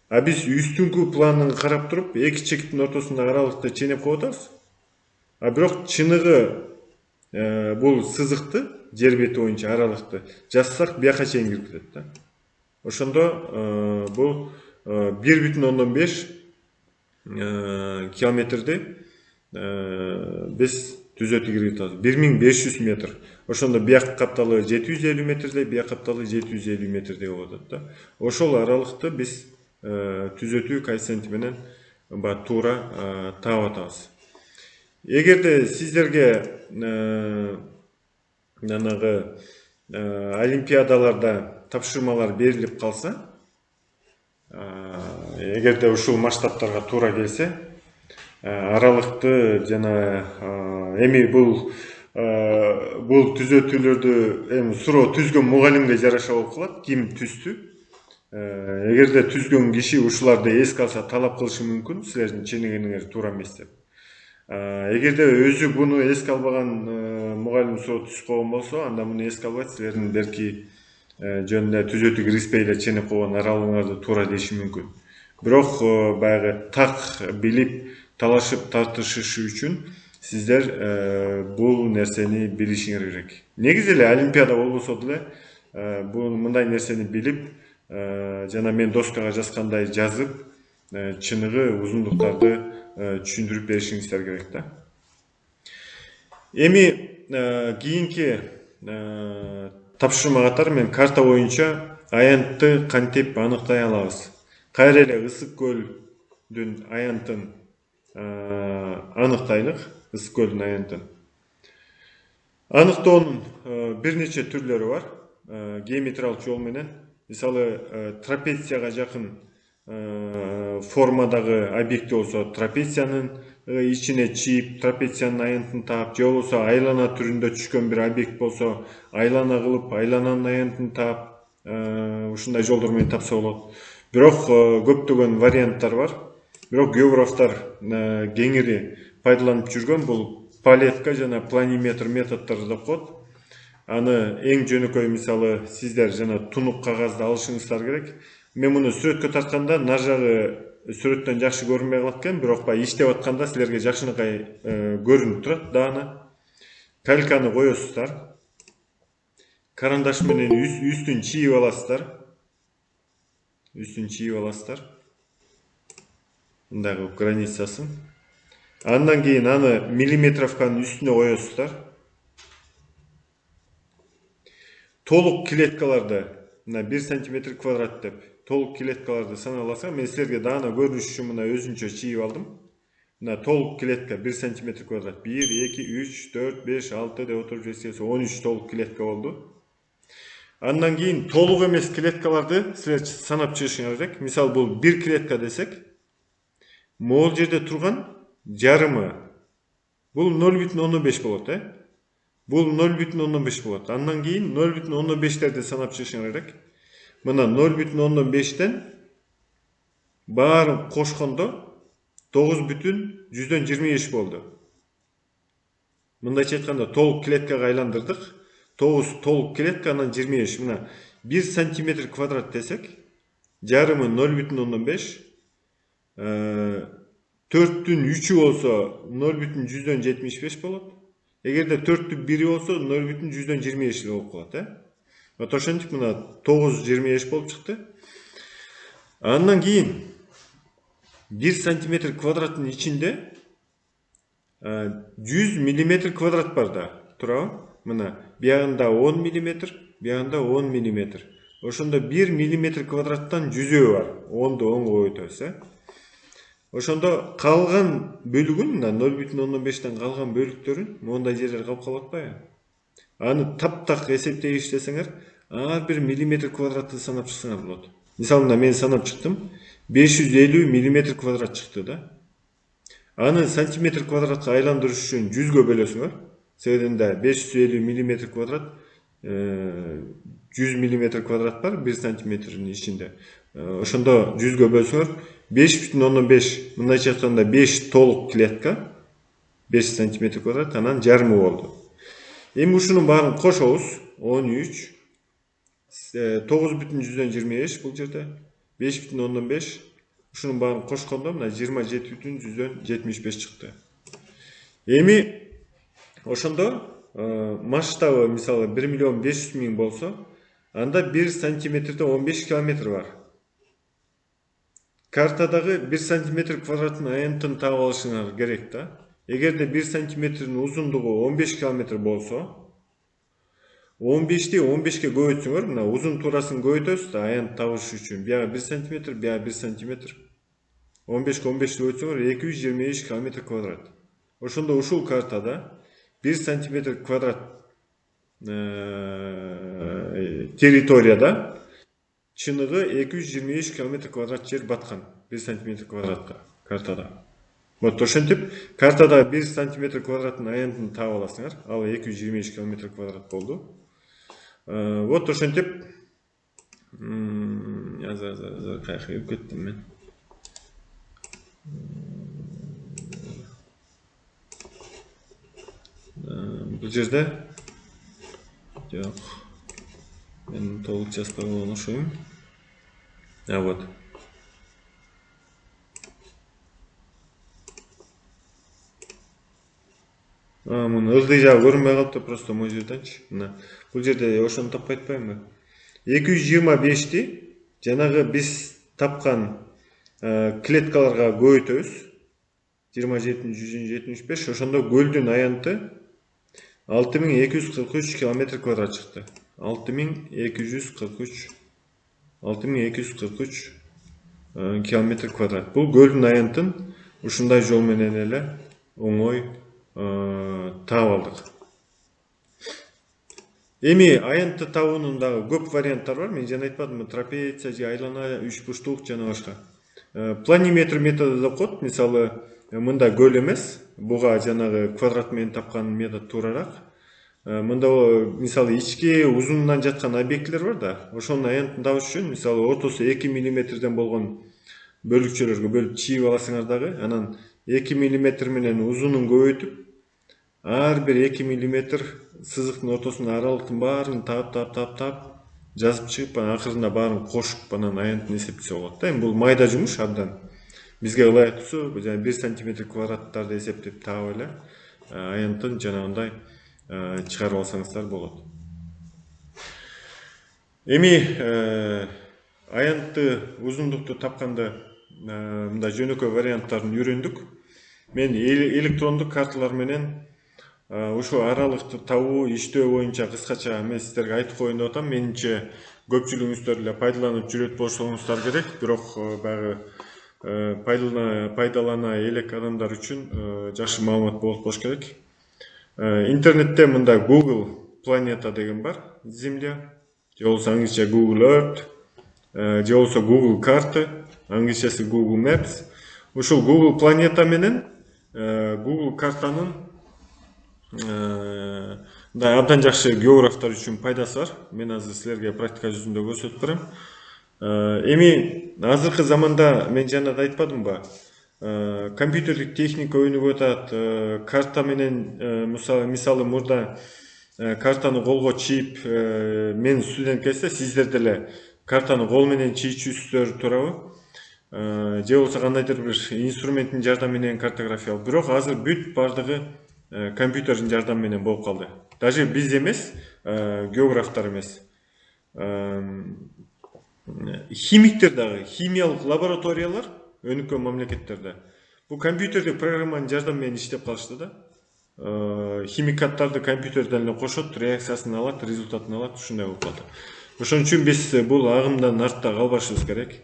А биз үстүңкү планын карап туруп, эки чектин ортосунда аралыкты ченеп коюп атабыз. А бирок чыныгы бул сызыкты жер бети боюнча аралыкты жазсак бияка чейин кирип кетет да. Ошондо бул 1,15 километрди биз түзөтүү киргизип атабыз. 1500 метр. Ошондо бияк капталы 750 метрдей, бияк капталы 750 метрдей болуп атат да. Ошол аралыкты биз түзөтүү коэффициенти менен туура таап атабыз. Эгерде сиздерге жанагы олимпиадаларда тапшырмалар берилип калса, эгерде ушул масштабтарга туура келсе, аралыкты жана эми бул түзөтүүлөрдү эми суроо түзгөн мугалимге жараша болуп калат, ким түздү. Эгерде түзгөн киши ушуларды эске алса талап кылышы мүмкүн, силердин ченегениңер туура эмес деп. Эгерде өзү буну эске албаган мугалим суроо түзүп койгон болсо, анда муну эске албайт, силердин берки жөнүндө түзөтүү киргизбей эле ченеп койгон аралыгыңарды туура деши мүмкүн. Бирок баягы так билип, талашып тартышышы үчүн сиздер бул нерсени билишиңер керек. Негизи эле олимпиада болбосо деле бул мындай нерсени билип, жана мен доскага жазгандай жазып, чыныгы узундуктарды түшүндүрүп беришиңиздер керек да. Эми кийинки тапшырма катары мен карта боюнча аянтты кантип аныктай алабыз. Кайра эле Ысык көлдүн аянтын анықтайлық, Ысык көлдүн аянтын. Анықтоонун бир нече түрлөрү бар. Геометриялык жол менен, мисалы трапецияга жакын формадагы объекти болсо, трапециянын ичине чийип, трапециянын аянтын таап, же болбосо айлана түрүндө түшкөн бир объект болсо, айлана кылып, айлананын аянтын таап, ушундай жолдор менен тапса болот. Бирок көптөгөн варианттар бар. Бирок географтар кеңири пайдаланып жүргөн бул палетка жана планиметр методдору деп коет. Аны эң жөнөкөй мисалы сиздер жана тунук кагазды алышыңыздар керек. Мен муну сүрөткө тартканда нар жагы сүрөттөн жакшы көрүнбөй калат экен, бирок баягы иштеп атканда силерге жакшынакай көрүнүп турат дааны. Кальканы коесуздар. Карандаш менен үстүн чийип аласыздар. Мындай кылып границасын. Андан кийин аны миллиметровканын үстүнө коесуздар. Толук клеткаларды, мына 1 см квадрат деп, толук клеткаларды саналаса, мен силерге даана көрүнүш үчүн мына өзүнчө чийип алдым. Мына толук клетка 1 см квадрат. 1, 2, 3, 4, 5, 6 деп отуруп жеткенсе 13 толук клетка болду. Андан кийин толук эмес клеткаларды силер санап чыгышыңар керек. Мисалы бул 1 клетка десек, могул жерде турган жарымы бул 0,15 болот, Бул 0,15 болот. Андан кийин 0,15терди санап чыгышыңар керек. Мына 0,15тен баарын кошкондо 9,25 болду. Мындайча айтканда толук клеткага айландырдык. 9 толук клетка анан 25. Мына 1 см квадрат десек, жарымы 0,15, 4'tün 3'ü болсо 0,175 болот. Эгерде 4'tün 1'i болсо 0,125 болуп калат, Вот ошентип мына 9,25 болуп чыкты. Андан кийин 1 сантиметр квадраттын ичинде 100 миллиметр квадрат бар да, туурабы? Мына биягында 10 миллиметр, биягында 10 миллиметр. Ошондо 1 миллиметр квадраттан жүзөө бар. 10ду 10го өтөбүз, Ошондо калган бөлүгүн, мына 0,15тен калган бөлүктөрүн мондай жерлер калып калып атпайбы? Аны таптак эсептей иштесеңер, ар бир миллиметр квадратты санап чыксаңар болот. Мисалы, мына мен санап чыктым, 550 миллиметр квадрат чыкты да. Аны сантиметр квадратка айландырыш үчүн 100гө бөлөсүңөр. Себебинде 550 миллиметр квадрат 100 миллиметр квадрат бар 1 сантиметрдин ичинде. Ошондо 100гө бөлсөңөр 5,5 мындайча айтканда 5 толук клетка 5 сантиметр квадрат, анан жарымы болду. Эми ушунун баарын кошобуз. 13 9,25 бул жерде 5,15 ушунун баарын кошкондо мына 27,75 чыкты. Эми ошондо масштабы мисалы 1,500,000 болсо, анда 1 сантиметрде 15 километр бар. Картадагы 1 сантиметр квадраттын аянтын таап алышыңар керек да. Эгерде 1 сантиметрдин узундугу 15 километр болсо, 15ти 15ке көбөйтсөңөр, мына узун туурасын көбөйтөбүз да аянт табыш үчүн. Бияга 1 сантиметр, бияга 1 сантиметр. 15ке 15ти көбөйтсөңөр 225 километр квадрат. Ошондо ушул картада 1 сантиметр квадрат территорияда чыныгы 225 километр квадрат жер баткан. 1 сантиметр квадратка картада. Вот ошентип картада 1 сантиметр квадраттын аянтын таап аласыңар. Ал 225 километр квадрат болду. Вот ошентип кайка кирип кеттим мен. Бул жерде жок. Мен толук жазбай болгон ошойм. Вот. Муну ылдый жагы көрүнбөй калыптыр, просто могу жерденчи. Мына бул жерде ошону таппай атпаймынбы? 225ти жанагы биз тапкан клеткаларга көбөйтөбүз. 27,175. Ошондо көлдүн аянты 6243 километр квадрат чыкты. 6243 километр квадрат. Бул көлдүн аянтын ушундай жол менен эле оңой таап алдык. Эми аянтты табуунун дагы көп варианттар бар. Мен жана айтпадымбы, трапеция же айлана, үч бурчтук жана башка. Планиметр методу деп коет. Мисалы, мында көл эмес, буга жанагы квадрат менен тапкан метод туурарак. Мында мисалы ички узунунан жаткан объектилер бар да, ошонун аянтын табыш үчүн мисалы ортосу 2 миллиметрден болгон бөлүкчөлөргө бөлүп чийип аласыңар дагы, анан 2 миллиметр менен узунун көбөйтүп, ар бир 2 миллиметр сызыктын ортосунун аралыктын баарын таап жазып чыгып, акырында баарын кошуп, анан аянтын эсептесе болот да. Эми бул майда жумуш абдан. Бизге ылайыктуусу 1 сантиметр квадраттарды эсептеп таап эле аянтын жанагындай чыгарып алсаңыздар болот. Эми аянтты узундукту тапканда мындай жөнөкөй варианттарын үйрөндүк. Мен электрондук карталар менен ушу аралыкты табуу, иштөө боюнча кыскача мен сиздерге айтып коеюн деп атам. Менимче көпчүлүгүңүздөр эле пайдаланып жүрөт болсоңуздар керек, бирок баягы пайдалана элек адамдар үчүн жакшы маалымат болуп болуш керек. Интернетте мында Google планета деген бар, Земля, же болбосо англисче Google Earth, же болбосо Google карты, англисчеси Google Maps. Ушул Google планета менен Google картанын абдан жакшы географтар үчүн пайдасы бар. Мен азыр силерге практика жүзүндө көрсөтүп берем. Эми азыркы заманда мен жана да айтпадымбы? Компьютерлик техника өнүгүп атат. Карта менен мисалы мурда картаны колго чийип, мен студент кезде сиздер деле картаны кол менен чийчүсүздөр туурабы? Же болбосо кандайдыр бир инструменттин жардамы менен картография. Бирок азыр бүт бардыгы компьютердин жардамы менен болуп калды. Даже биз эмес, географтар эмес. Химиктер дагы, химиялык лабораториялар өнүккөн мамлекеттерде бул компьютердик программанын жардамы менен иштеп калышты да. Химикаттарды компьютерден эле кошот, реакциясын алат, результатын алат, ушундай болуп калды. Ошон үчүн биз бул агымдан артта калбашыбыз керек.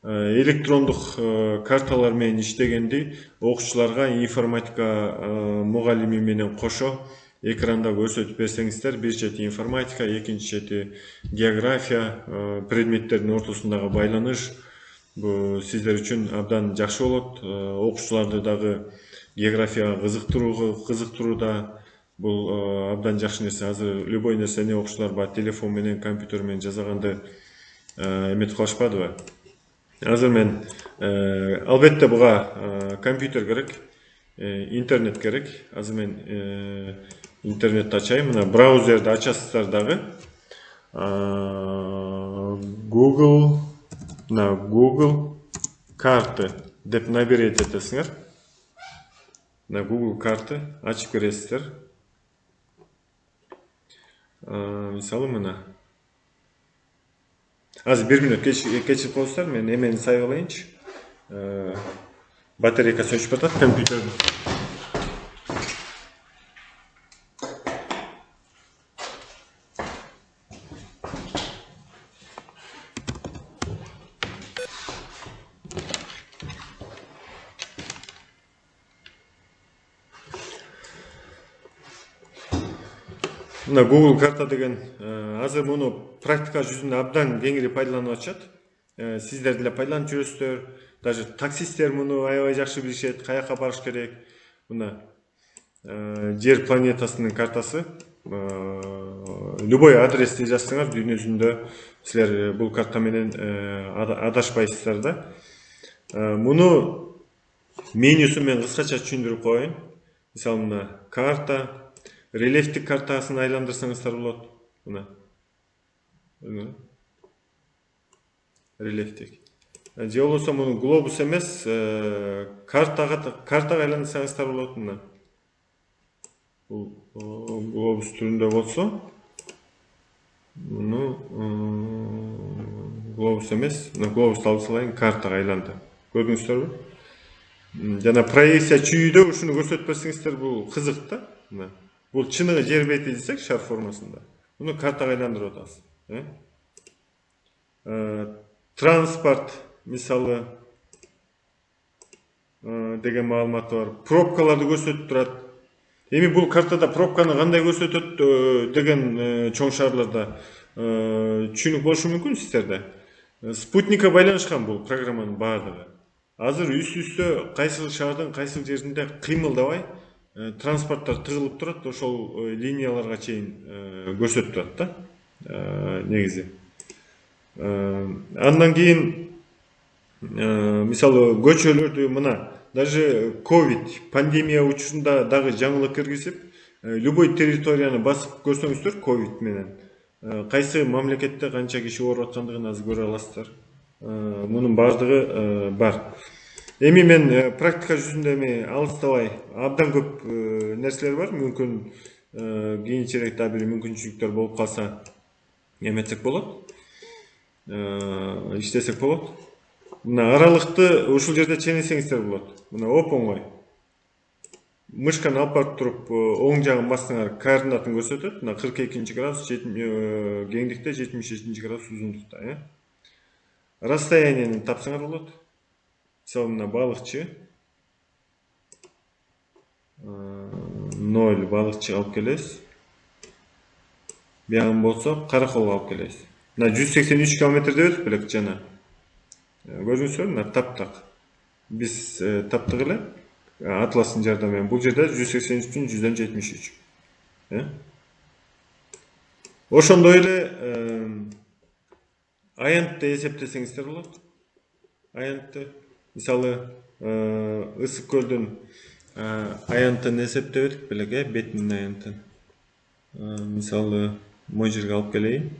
Электрондук карталар менен иштегенди окуучуларга информатика мугалими менен кошо экранда көрсөтүп берсеңиздер, бир чети информатика, экинчи чети география предметтердин ортосундагы байланыш бул сиздер үчүн абдан жакшы болот. Окуучуларды дагы географияга кызыктырууда бул абдан жакшы нерсе. Азыр любой нерсени окуучулар бар телефон менен, компьютер менен жасаганды эметип калышпадыбы? Азыр мен албетте буга компьютер керек, интернет керек. Азыр мен интернетти ачайын, мына браузерди ачасыздар дагы. Google карты деп наберет этесиңер. На Google карты ачып көресиздер. Мисалы мына. Азыр 1 минут кечирип коесуздар, мен эмени сайып алайынчы. Батарейкасы өчүп атат компьютердин. Мына Google карта деген азыр муну практика жүзүндө абдан кеңири пайдаланып атышат. Сиздер деле пайдаланып жүрөсүздөр. Даже таксисттер муну аябай жакшы билишет, каяка барыш керек. Мына жер планетасынын картасы. Любой адрести жазсаңар дүйнө жүзүндө силер бул карта менен адашпайсыздар да. Муну менюсун мен кыскача түшүндүрүп коеюн. Мисалы мына карта, рельефтик картасын айландырсаңыздар болот. Мына. Рельефтик. Же болбосо муну глобус эмес, картага айландырсаңыздар болот. Мына. Бул глобус түрүндө болсо, муну глобус эмес, мына глобусту алып салайын, картага айланды. Көрдүңүздөрбү? Жана проекция чүйүүдө ушуну көрсөтүп берсеңиздер, бул кызык да. Мына. Бул чыныгы жер бети десек, шар формасында. Муну картага айландырып атабыз. Транспорт, мисалы, деген маалыматы бар. Пробкаларды көрсөтүп турат. Эми бул картада пробканы кандай көрсөтөт деген чоң шаарларда түшүнүк болушу мүмкүн сиздерде. Спутникке байланышкан бул программанын баардыгы. Азыр үстү кайсы шаардын кайсы жеринде кыймылдабай транспорттар тыгылып турат, ошол линияларга чейин көрсөтүп турат да. Негизи. Андан кийин мисалы көчөлөрдү мына даже ковид пандемия учурунда дагы жаңылык киргизип, любой территорияны басып көрсөңүздөр ковид менен кайсы мамлекетте канча киши ооруп аткандыгын азыр көрө аласыздар. Мунун баардыгы бар. Эми мен практика жүзүндө эми алыстабай абдан көп нерселер бар. Мүмкүн кийинчерээк да бир мүмкүнчүлүктөр болуп калса эметсек болот. Иштесек болот. Мына аралыкты ушул жерде ченесеңиздер болот. Мына оп-оңой. Мышканы алып барып туруп, оң жагын бассаңар координатын көрсөтөт. Мына 42 градус кеңдикте, 77 градус узундукта, расстоянияны тапсаңар болот. Мисалы мына балыкчы 0 балыкчы алып келесиз. Бягын болсо караколго алып келесиз. Мына 183 км деп өтүп белек жана. Көрдүңүзбү? Мына таптак. Биз таптык эле атластын жардамы менен. Бул жерде 183 100 73. Ошондой эле аянтты эсептесеңиздер болот. Аянтты мисалы ысык көлдүн аянтын эсептеп өтүп белек, бетинин аянтын. Мисалы могу жерге алып келейин.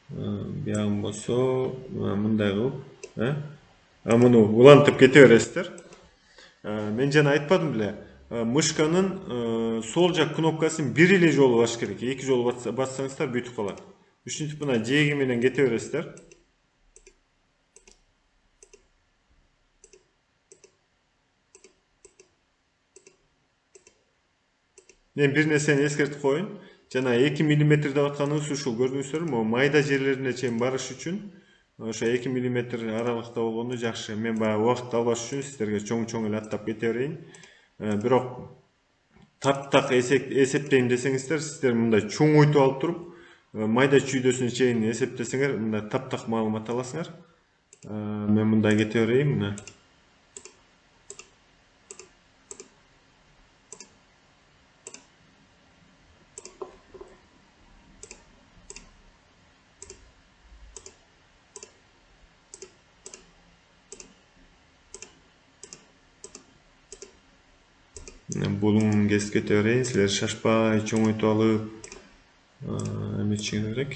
Бягын болсо мындай кылып, муну улантып кете бересиздер. Мен жана айтпадым беле, мышканын сол жак кнопкасын бир эле жолу басыш керек. 2 жолу бассаңыздар бүтүп калат. Ушинтип мына жээги менен кете бересиздер. Мен бир нерсени эскертип коеюн. Жана 2 мм деп атканыбыз ушул көрдүңүздөрбү? Могу майда жерлерине чейин барыш үчүн ошо 2 мм аралыкта болгону жакшы. Мен баягы убакыт албаш үчүн сиздерге чоң эле аттап кете берейин. Бирок таптак эсептейм десеңиздер, сиздер мындай чоңойтуп алып туруп, майда чүйдөсүнө чейин эсептесеңер, мындай таптак маалымат аласыңар. Мен мындай кете берейин, мына. Булун кесип кете берейин, силер шашпай чоңойтуп алып эметишиңер керек.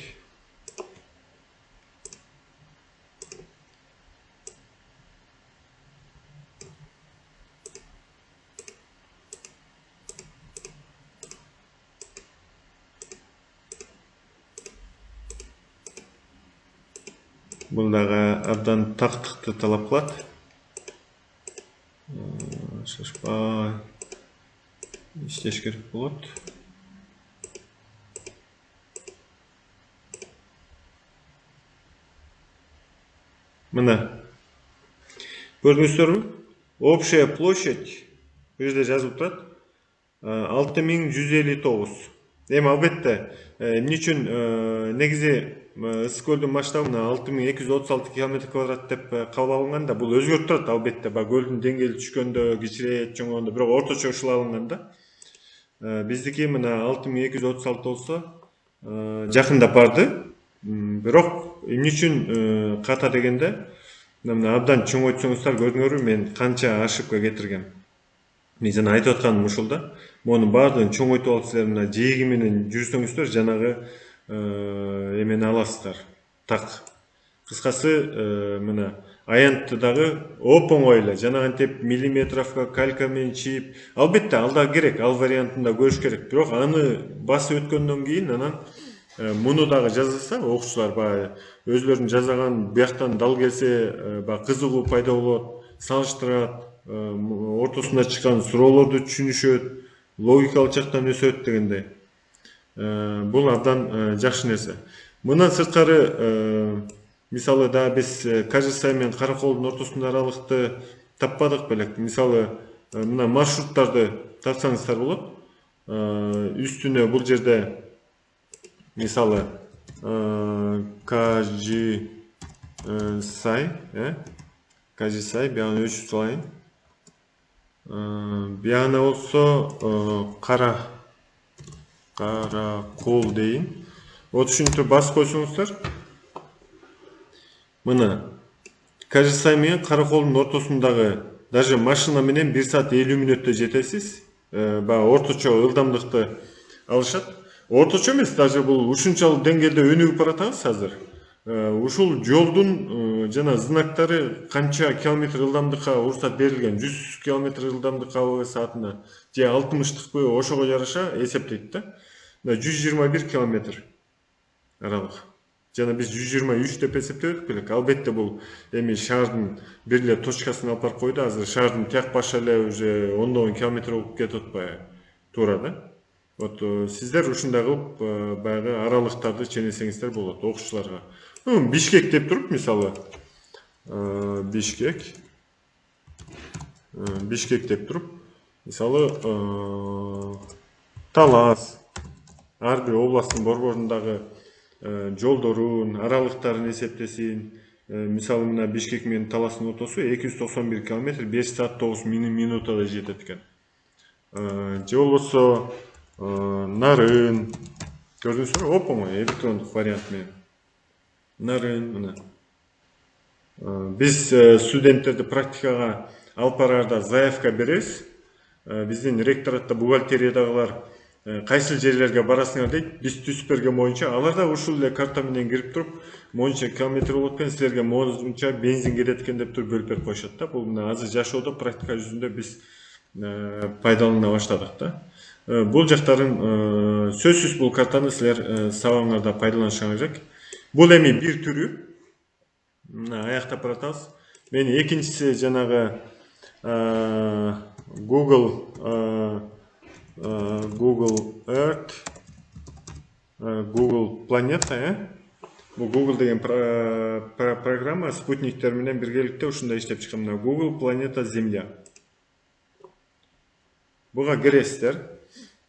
Бул дагы абдан тактыкты талап кылат. Шашпай иштеш керек болот. Мына көрдүңүздөрбү? Общая площадь бул жерде жазылып турат 6159. Эми албетте эмне үчүн негизи ысык көлдүн масштабы 6236 км квадрат деп кабыл алынган да, бул өзгөрүп турат албетте. Көлдүн деңгээли түшкөндө, кичирейет, чоңойгондо, бирок орточо ушул алынган да. Биздики мына 6236 болсо жакындап барды. Бирок эмне үчүн ката дегенде, мына абдан чоңойтсоңуздар көрдүңөрбү, мен канча ошибка кетиргем. Мен жана айтып атканым ушул да. Монун баардыгын чоңойтуп алып силер мына жээги менен жүрсөңүздөр, жанагы эмени аласыздар. Так. Кыскасы, мына аянтты дагы оп-оңой эле жанагынтип миллиметровка калька менен чийип, албетте ал да керек, ал вариантын да көрүш керек. Бирок аны басып өткөндөн кийин анан муну дагы жазылса, окуучулар баягы өзлөрүнүн жазган бияктан дал келсе, баягы кызыгуу пайда болот, салыштырат, ортосунда чыккан суроолорду түшүнүшөт, логикалык жактан өсөт дегендей. Бул абдан жакшы нерсе. Мындан сырткары, мисалы да биз Кажысай менен Караколдун ортосунда аралыкты таппадык белек. Мисалы, мына маршруттарды тапсаңыздар болот. Үстүнө бул жерде мисалы Кажысай, биягына өчүп салайын. Биягына болсо Каракол дейин. Вот ушинтип басып койсоңуздар. Мына Кажысай менен Караколдун ортосундагы даже машина менен 1 саат 50 мүнөттө жетесиз. Баягы орточо ылдамдыкты алышат. Орточо эмес, даже бул ушунчалык деңгээлде өнүгүп баратабыз азыр. Ушул жолдун жана знактары канча километр ылдамдыкка уруксат берилген, 100 км ылдамдыкка саатына же 60-тыкпы, ошого жараша эсептейт да. 121 км аралык. Жана биз 123 деп эсептедик белек. Албетте бул эми шаардын бир эле точкасын алып барып койду. Азыр шаардын тияк башы эле уже ондогон километр болуп кетип атпайбы? Туура да. Вот сиздер ушундай кылып баягы аралыктарды ченесеңиздер болот окуучуларга. Бишкек деп туруп, мисалы Бишкек деп туруп, мисалы Талас, ар бир областтын борборундагы жолдорун, аралыктарын эсептесин. Мисалы мына Бишкек менен Таластын ортосу 291 км 5 саат 9 минутада жетет экен. Же болбосо Нарын, көрдүңүзбү? Оп-оңой электрондук вариант менен. Нарын мына. Биз студенттерди практикага алып барарда заявка беребиз. Биздин ректоратта бухгалтериядагылар кайсыл жерлерге барасыңар дейт. Биз түзүп берген боюнча алар да ушул эле карта менен кирип туруп, монча километр болот экен, силерге монча бензин кетет экен деп туруп бөлүп берип коюшат да. Бул мына азыр жашоодо практика жүзүндө биз пайдалана баштадык да. Бул жактарын сөзсүз бул картаны силер сабаңарда пайдаланышыңар керек. Бул эми бир түрү. Мына аяктап баратабыз. Мен экинчиси жанагы Google Earth, Google Планета, bu Google деген программа спутниктер менен биргеликте ушундай иштеп чыккан. Google Планета Земля. Буга киресиздер.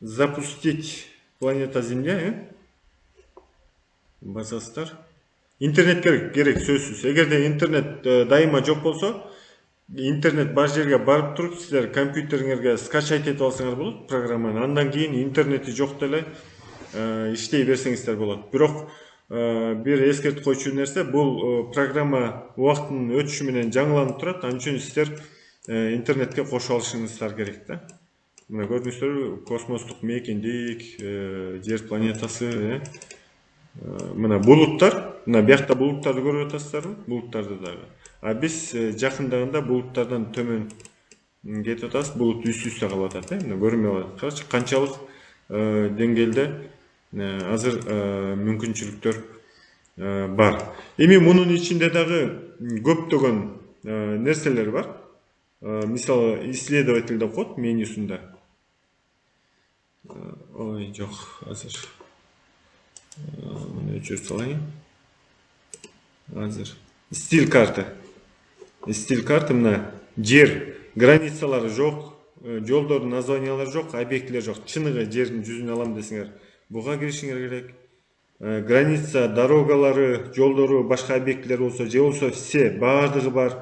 Запустить Планета Земля, басасыздар. Интернет керек сөзсүз. Эгерде интернет дайыма жок болсо, интернет бар жерге барып туруп силер компьютериңерге скачать этип алсаңар болот программаны. Андан кийин интернети жок деле иштей берсеңиздер болот. Бирок бир эскертип койчу нерсе, бул программа убакыттын өтүшү менен жаңыланып турат. Ал үчүн силер интернетке кошуп алышыңыздар керек да. Мына көрдүңүздөр, космостук мейкиндик, жер планетасы, мына булуттар, мына биякта булуттарды көрүп атасыздарбы? Булуттарды дагы. А биз жакындагында булуттардан төмөн кетип атабыз, булут үстү-үстү калып атат, мына көрүнмөй калат. Карачы канчалык деңгээлде азыр мүмкүнчүлүктөр бар. Эми мунун ичинде дагы көптөгөн нерселер бар. Мисалы, исследователь деп коет менюсунда. Ой, жок, азыр. Муну өчүрүп салайын. Азыр. Стиль карта. Стиль карта мына жер границалары жок, жолдордун названиялары жок, объектилер жок. Чыныгы жердин жүзүн алам десеңер, буга киришиңер керек. Граница, дорогалары, жолдору, башка объектилер болсо, же болсо все баардыгы бар.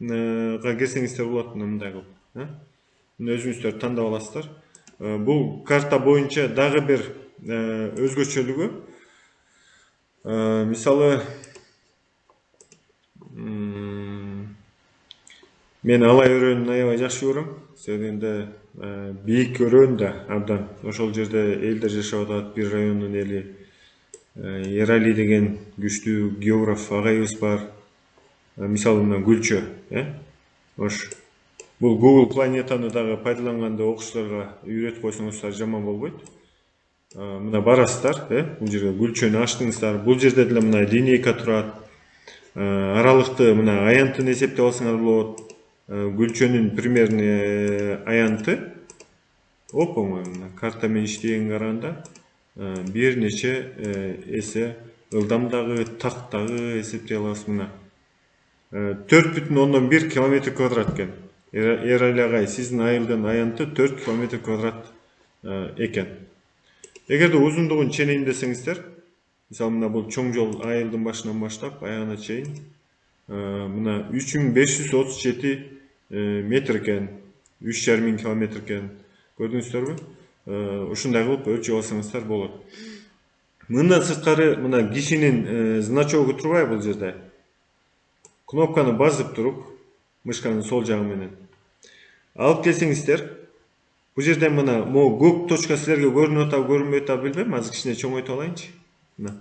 Кирсеңиздер болот мындай кылып. Өзүңүздөр тандап аласыздар. Бул карта боюнча дагы бир өзгөчөлүгү. Мисалы, мен алай өрөөнүн аябай жакшы көрөм. Себебинде бийик өрөөн да абдан. Ошол жерде элдер жашап атат, бир райондун эли. Эрали деген күчтүү географ агайыбыз бар. Мисалы мына Гүлчө, Ош. Бул Google планетаны дагы пайдаланганда окуучуларга үйрөтүп койсоңуздар жаман болбойт. Мына барасыздар, бул жерге Гүлчөнү ачтыңыздар. Бул жерде деле мына линейка турат. Аралыкты мына аянтын эсептеп алсаңар болот. Гүлчөнүн примерный аянты оп-оңой мына карта менен иштегенге караганда бир нече эсе ылдамдагы, тактагы эсептей аласыз мына. 4,1 км квадрат экен. Эрали агай, сиздин айылдын аянты 4 км квадрат экен. Эгерде узундугун ченейин десеңиздер, мисалы мына бул чоң жол айылдын башынан баштап аягына чейин мына 3537 метр экен, 3,5 километр экен. Көрдүңүздөрбү? Ушундай кылып өлчөп алсаңыздар болот. Мындан сырткары мына кишинин значогу турбайбы бул жерде? Кнопканы басып туруп, мышканын сол жагы менен алып келсеңиздер, бул жерден мына көк точка силерге көрүнүп атабы, көрүнбөй атабы билбейм, азыр кичине чоңойтуп алайынчы. Мына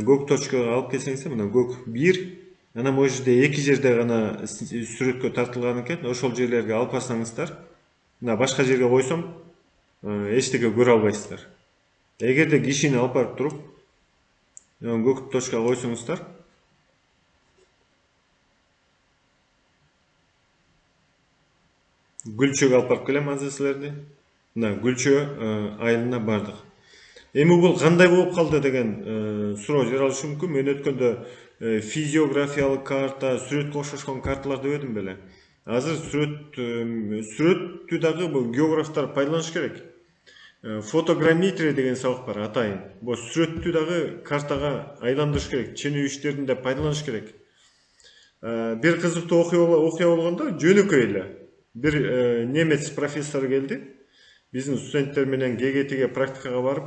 көк точкага алып келсеңиздер, мына көк 1, анан могу жерде 2 жерде гана сүрөткө тартылган экен. Ошол жерлерге алып барсаңыздар, мына башка жерге койсом, эчтеке көрө албайсыздар. Эгерде кишини алып барып туруп, көк точкага койсоңуздар, Гүлчөгө алып барып келем азыр силерди. Мына Гүлчө айылына бардык. Эми бул кандай болуп калды деген суроо жаралышы мүмкүн. Мен өткөндө физиографиялык карта, сүрөткө окшошкон карталар дебедим беле. Азыр сүрөттү дагы бул географтар пайдаланыш керек. Фотограмметрия деген сабак бар, атайын. Бул сүрөттү дагы картага айландырыш керек, ченүү иштеринде пайдаланыш керек. Бир кызыктуу окуя болгондо жөнөкөй эле. Бир немец профессор келди. Биздин студенттер менен ГГТге практикага барып,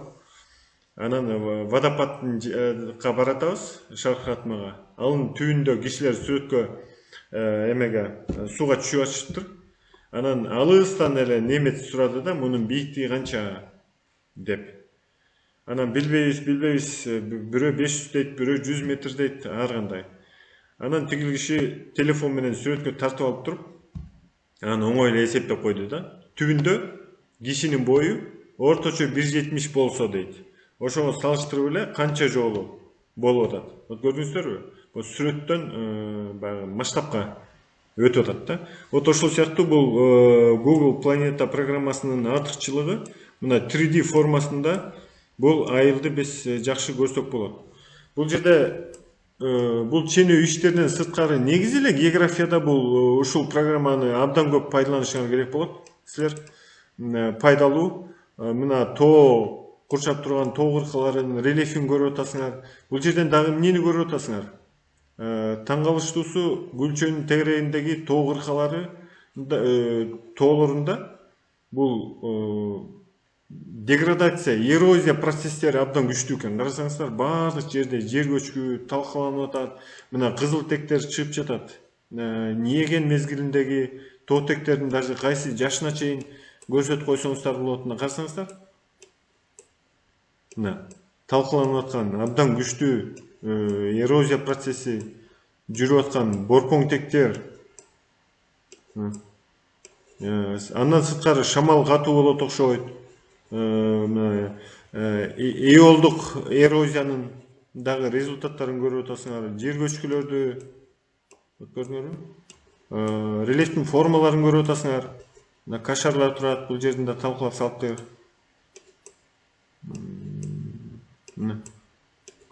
анан водопадка баратабыз, шаркыратмага. Анын түбүндө кишилер сүрөткө сууга түшүп атышыптыр. Анан алыстан эле немец сурады да, мунун бийиктиги канча деп. Анан билбейбиз, бирөө 500 дейт, бирөө 100 метр дейт, ар кандай. Анан тигил киши телефон менен сүрөткө тартып алып туруп, анан оңой эле эсептеп койду да. Түбүндө кишинин бою орточо 1,70 болсо дейт. Ошого салыштырып эле канча жолу болуп атат. Вот көрдүңүздөрбү? Бул сүрөттөн баягы масштабка өтүп атат да. Вот ошол сыяктуу бул Google Planeta программасынын артыкчылыгы мына 3D формасында бул айылды биз жакшы көрсөк болот. Бул жерде бул ченүү иштеринен сырткары негизи эле географияда бул ушул программаны абдан көп пайдаланышыңар керек болот. Силер пайдалуу мына тоо курчап турган тоо кыркаларынын рельефин көрүп атасыңар. Бул жерден дагы эмнени көрүп атасыңар? Таң калыштуусу Гүлчөнүн тегерегиндеги тоо кыркалары тоолорунда бул деградация, эрозия процесстери абдан күчтүү экен. Карасаңыздар, баардык жерде жер көчкү талкаланып атат. Мына кызыл тектер чыгып жатат. Ниеген мезгилиндеги тоо тектердин даже кайсы жашына чейин көрсөтүп койсоңуздар болот. Карасаңыздар. Мына талкаланып аткан абдан күчтүү эрозия процесси жүрүп аткан борпоң тектер. Андан сырткары шамал катуу болот окшойт. Эолдук эрозиянын дагы результаттарын көрүп атасыңар. Жер көчкүлөрдү көрдүңөрбү? Рельефтин формаларын көрүп атасыңар. Мына кашарлар турат, бул жердин да талкалап салып коёюк. Мына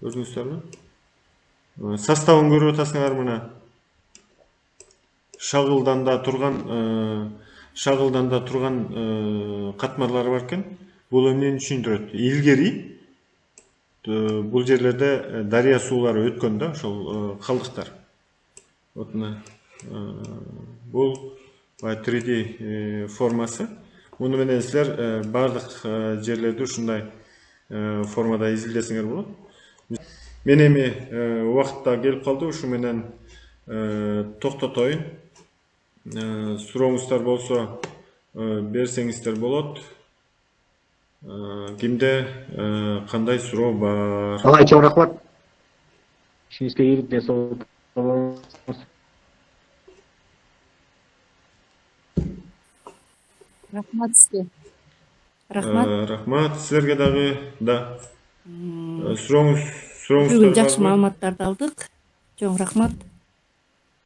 көрдүңүздөрбү? Составын көрүп атасыңар мына. Шагылданда турган катмарлары бар экен. Бул эмнени түшүндүрөт? Илгери бул жерлерде дарыя суулары өткөн да, ошол калдыктар. Вот мына бул 3D формасы. Муну менен силер бардык жерлерди ушундай формада изилдесеңер болот. Мен эми убакыт да келип калды, ушу менен токтотоюн. Сурооңуздар болсо берсеңиздер болот. Кимде кандай суроо бар? Ага, чоң рахмат. İşinizde iyilik de sağlık. Рахмат сизге. Рахмат. Рахмат. Силерге дагы да. Сурооңуздар Бүгүн барбы? жакшы маалыматтарды алдык. Чоң рахмат.